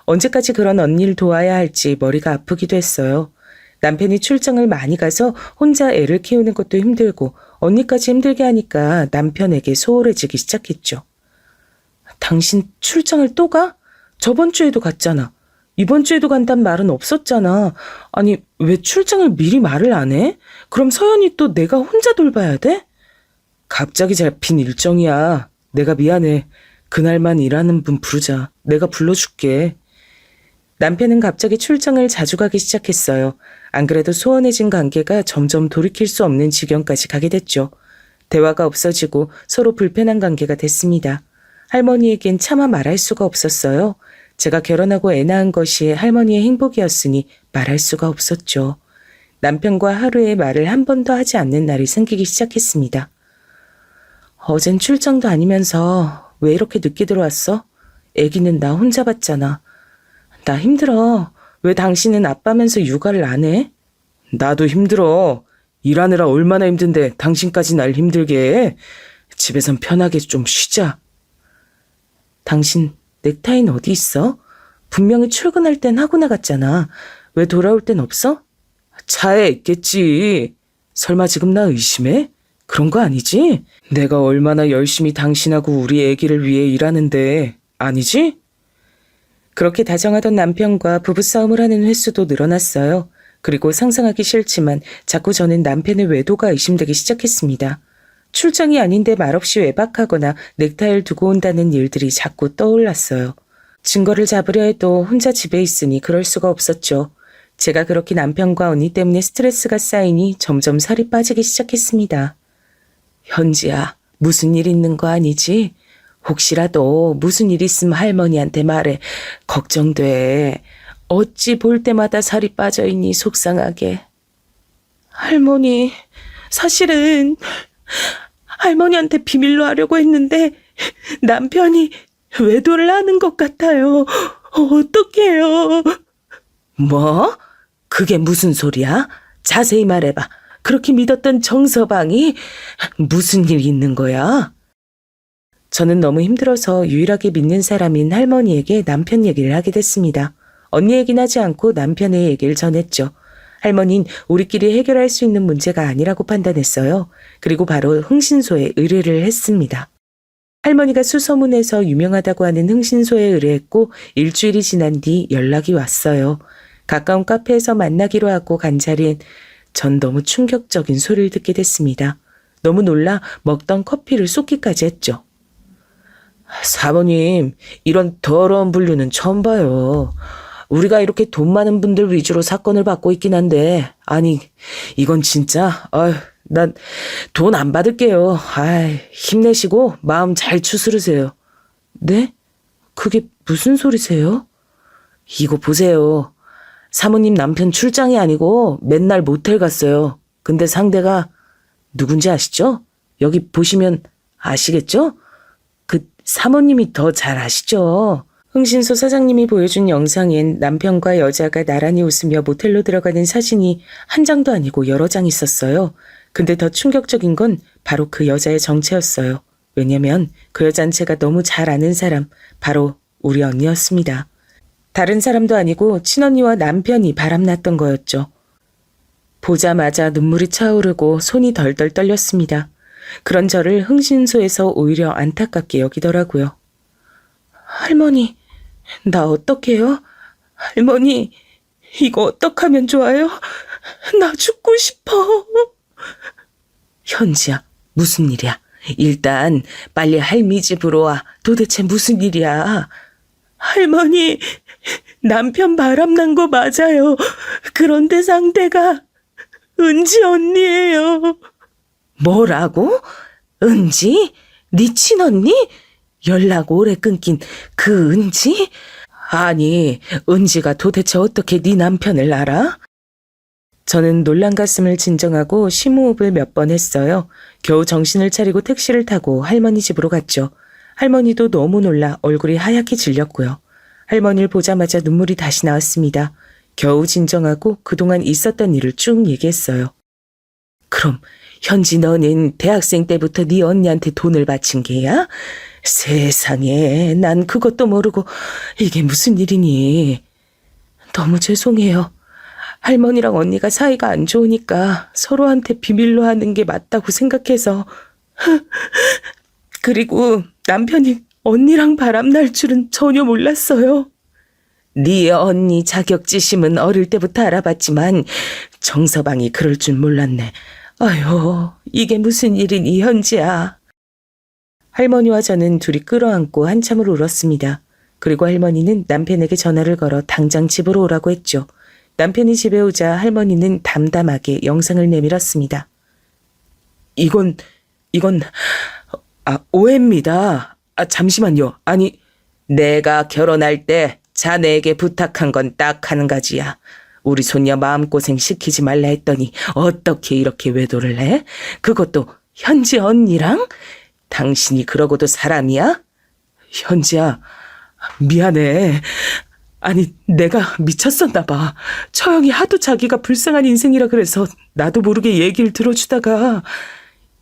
Speaker 2: 언제까지 그런 언니를 도와야 할지 머리가 아프기도 했어요. 남편이 출장을 많이 가서 혼자 애를 키우는 것도 힘들고 언니까지 힘들게 하니까 남편에게 소홀해지기 시작했죠. 당신 출장을 또 가? 저번 주에도 갔잖아. 이번 주에도 간단 말은 없었잖아. 아니, 왜 출장을 미리 말을 안 해? 그럼 서연이 또 내가 혼자 돌봐야 돼? 갑자기 잡힌 일정이야. 내가 미안해. 그날만 일하는 분 부르자. 내가 불러줄게. 남편은 갑자기 출장을 자주 가기 시작했어요. 안 그래도 소원해진 관계가 점점 돌이킬 수 없는 지경까지 가게 됐죠. 대화가 없어지고 서로 불편한 관계가 됐습니다. 할머니에겐 차마 말할 수가 없었어요. 제가 결혼하고 애 낳은 것이 할머니의 행복이었으니 말할 수가 없었죠. 남편과 하루에 말을 한 번도 하지 않는 날이 생기기 시작했습니다. 어젠 출장도 아니면서 왜 이렇게 늦게 들어왔어? 애기는 나 혼자 봤잖아. 나 힘들어. 왜 당신은 아빠면서 육아를 안 해? 나도 힘들어. 일하느라 얼마나 힘든데 당신까지 날 힘들게 해. 집에선 편하게 좀 쉬자. 당신 넥타이는 어디 있어? 분명히 출근할 땐 하고 나갔잖아. 왜 돌아올 땐 없어? 차에 있겠지. 설마 지금 나 의심해? 그런 거 아니지? 내가 얼마나 열심히 당신하고 우리 애기를 위해 일하는데 아니지? 그렇게 다정하던 남편과 부부싸움을 하는 횟수도 늘어났어요. 그리고 상상하기 싫지만 자꾸 저는 남편의 외도가 의심되기 시작했습니다. 출장이 아닌데 말없이 외박하거나 넥타이를 두고 온다는 일들이 자꾸 떠올랐어요. 증거를 잡으려 해도 혼자 집에 있으니 그럴 수가 없었죠. 제가 그렇게 남편과 언니 때문에 스트레스가 쌓이니 점점 살이 빠지기 시작했습니다. 현지야, 무슨 일 있는 거 아니지? 혹시라도 무슨 일 있으면 할머니한테 말해. 걱정돼. 어찌 볼 때마다 살이 빠져있니 속상하게. 할머니, 사실은 할머니한테 비밀로 하려고 했는데 남편이 외도를 하는 것 같아요. 어떡해요? 뭐? 그게 무슨 소리야? 자세히 말해봐. 그렇게 믿었던 정서방이 무슨 일 있는 거야? 저는 너무 힘들어서 유일하게 믿는 사람인 할머니에게 남편 얘기를 하게 됐습니다. 언니 얘기는 하지 않고 남편의 얘기를 전했죠. 할머니는 우리끼리 해결할 수 있는 문제가 아니라고 판단했어요. 그리고 바로 흥신소에 의뢰를 했습니다. 할머니가 수소문에서 유명하다고 하는 흥신소에 의뢰했고 일주일이 지난 뒤 연락이 왔어요. 가까운 카페에서 만나기로 하고 간 자리엔 전 너무 충격적인 소리를 듣게 됐습니다. 너무 놀라 먹던 커피를 쏟기까지 했죠. 사모님, 이런 더러운 분류는 처음 봐요. 우리가 이렇게 돈 많은 분들 위주로 사건을 받고 있긴 한데, 아니, 이건 진짜, 난 돈 안 받을게요. 힘내시고 마음 잘 추스르세요. 네? 그게 무슨 소리세요? 이거 보세요. 사모님 남편 출장이 아니고 맨날 모텔 갔어요. 근데 상대가 누군지 아시죠? 여기 보시면 아시겠죠? 그 사모님이 더 잘 아시죠? 흥신소 사장님이 보여준 영상엔 남편과 여자가 나란히 웃으며 모텔로 들어가는 사진이 한 장도 아니고 여러 장 있었어요. 근데 더 충격적인 건 바로 그 여자의 정체였어요. 왜냐면 그 여자는 제가 너무 잘 아는 사람, 바로 우리 언니였습니다. 다른 사람도 아니고 친언니와 남편이 바람났던 거였죠. 보자마자 눈물이 차오르고 손이 덜덜 떨렸습니다. 그런 저를 흥신소에서 오히려 안타깝게 여기더라고요. 할머니, 나 어떡해요? 할머니, 이거 어떡하면 좋아요? 나 죽고 싶어. 현지야, 무슨 일이야? 일단 빨리 할미 집으로 와. 도대체 무슨 일이야? 할머니, 남편 바람난 거 맞아요. 그런데 상대가 은지 언니예요. 뭐라고? 은지? 네 친언니? 연락 오래 끊긴 그 은지? 아니, 은지가 도대체 어떻게 네 남편을 알아? 저는 놀란 가슴을 진정하고 심호흡을 몇 번 했어요. 겨우 정신을 차리고 택시를 타고 할머니 집으로 갔죠. 할머니도 너무 놀라 얼굴이 하얗게 질렸고요. 할머니를 보자마자 눈물이 다시 나왔습니다. 겨우 진정하고 그동안 있었던 일을 쭉 얘기했어요. 그럼 현지 너는 대학생 때부터 네 언니한테 돈을 바친 게야? 세상에, 난 그것도 모르고 이게 무슨 일이니? 너무 죄송해요. 할머니랑 언니가 사이가 안 좋으니까 서로한테 비밀로 하는 게 맞다고 생각해서. 그리고 남편이 언니랑 바람날 줄은 전혀 몰랐어요. 네 언니 자격지심은 어릴 때부터 알아봤지만 정서방이 그럴 줄 몰랐네. 아휴, 이게 무슨 일이니 현지야. 할머니와 저는 둘이 끌어안고 한참을 울었습니다. 그리고 할머니는 남편에게 전화를 걸어 당장 집으로 오라고 했죠. 남편이 집에 오자 할머니는 담담하게 영상을 내밀었습니다. 이건, 오해입니다. 잠시만요. 아니, 내가 결혼할 때 자네에게 부탁한 건 딱 한 가지야. 우리 손녀 마음고생 시키지 말라 했더니 어떻게 이렇게 외도를 해? 그것도 현지 언니랑? 당신이 그러고도 사람이야? 현지야, 미안해. 아니, 내가 미쳤었나 봐. 처형이 하도 자기가 불쌍한 인생이라 그래서 나도 모르게 얘기를 들어주다가.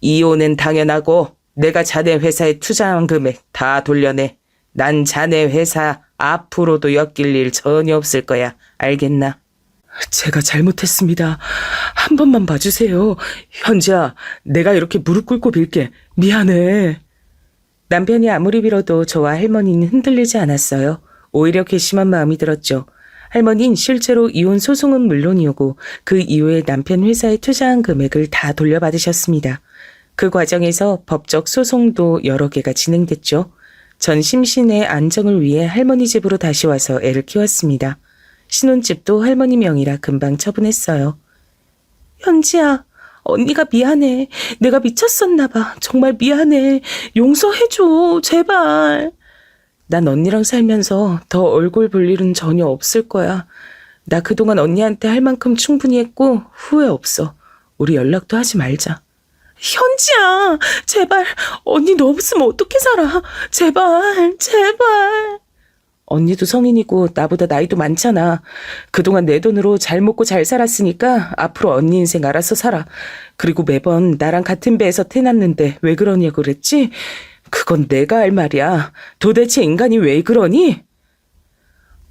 Speaker 2: 이혼은 당연하고 내가 자네 회사에 투자한 금액 다 돌려내. 난 자네 회사 앞으로도 엮일 일 전혀 없을 거야. 알겠나? 제가 잘못했습니다. 한 번만 봐주세요. 현지야, 내가 이렇게 무릎 꿇고 빌게. 미안해. 남편이 아무리 빌어도 저와 할머니는 흔들리지 않았어요. 오히려 괘씸한 마음이 들었죠. 할머니는 실제로 이혼 소송은 물론이오고 그 이후에 남편 회사에 투자한 금액을 다 돌려받으셨습니다. 그 과정에서 법적 소송도 여러 개가 진행됐죠. 전 심신의 안정을 위해 할머니 집으로 다시 와서 애를 키웠습니다. 신혼집도 할머니 명의라 금방 처분했어요. 현지야, 언니가 미안해. 내가 미쳤었나 봐. 정말 미안해. 용서해줘. 제발. 난 언니랑 살면서 더 얼굴 볼 일은 전혀 없을 거야. 나 그동안 언니한테 할 만큼 충분히 했고 후회 없어. 우리 연락도 하지 말자. 현지야, 제발. 언니 너 없으면 어떻게 살아. 제발, 제발. 언니도 성인이고 나보다 나이도 많잖아. 그동안 내 돈으로 잘 먹고 잘 살았으니까 앞으로 언니 인생 알아서 살아. 그리고 매번 나랑 같은 배에서 태어났는데 왜 그러냐고 그랬지? 그건 내가 할 말이야. 도대체 인간이 왜 그러니?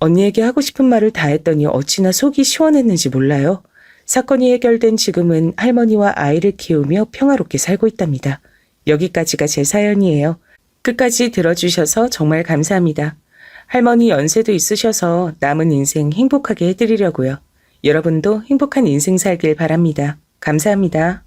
Speaker 2: 언니에게 하고 싶은 말을 다 했더니 어찌나 속이 시원했는지 몰라요. 사건이 해결된 지금은 할머니와 아이를 키우며 평화롭게 살고 있답니다. 여기까지가 제 사연이에요. 끝까지 들어주셔서 정말 감사합니다. 할머니 연세도 있으셔서 남은 인생 행복하게 해드리려고요. 여러분도 행복한 인생 살길 바랍니다. 감사합니다.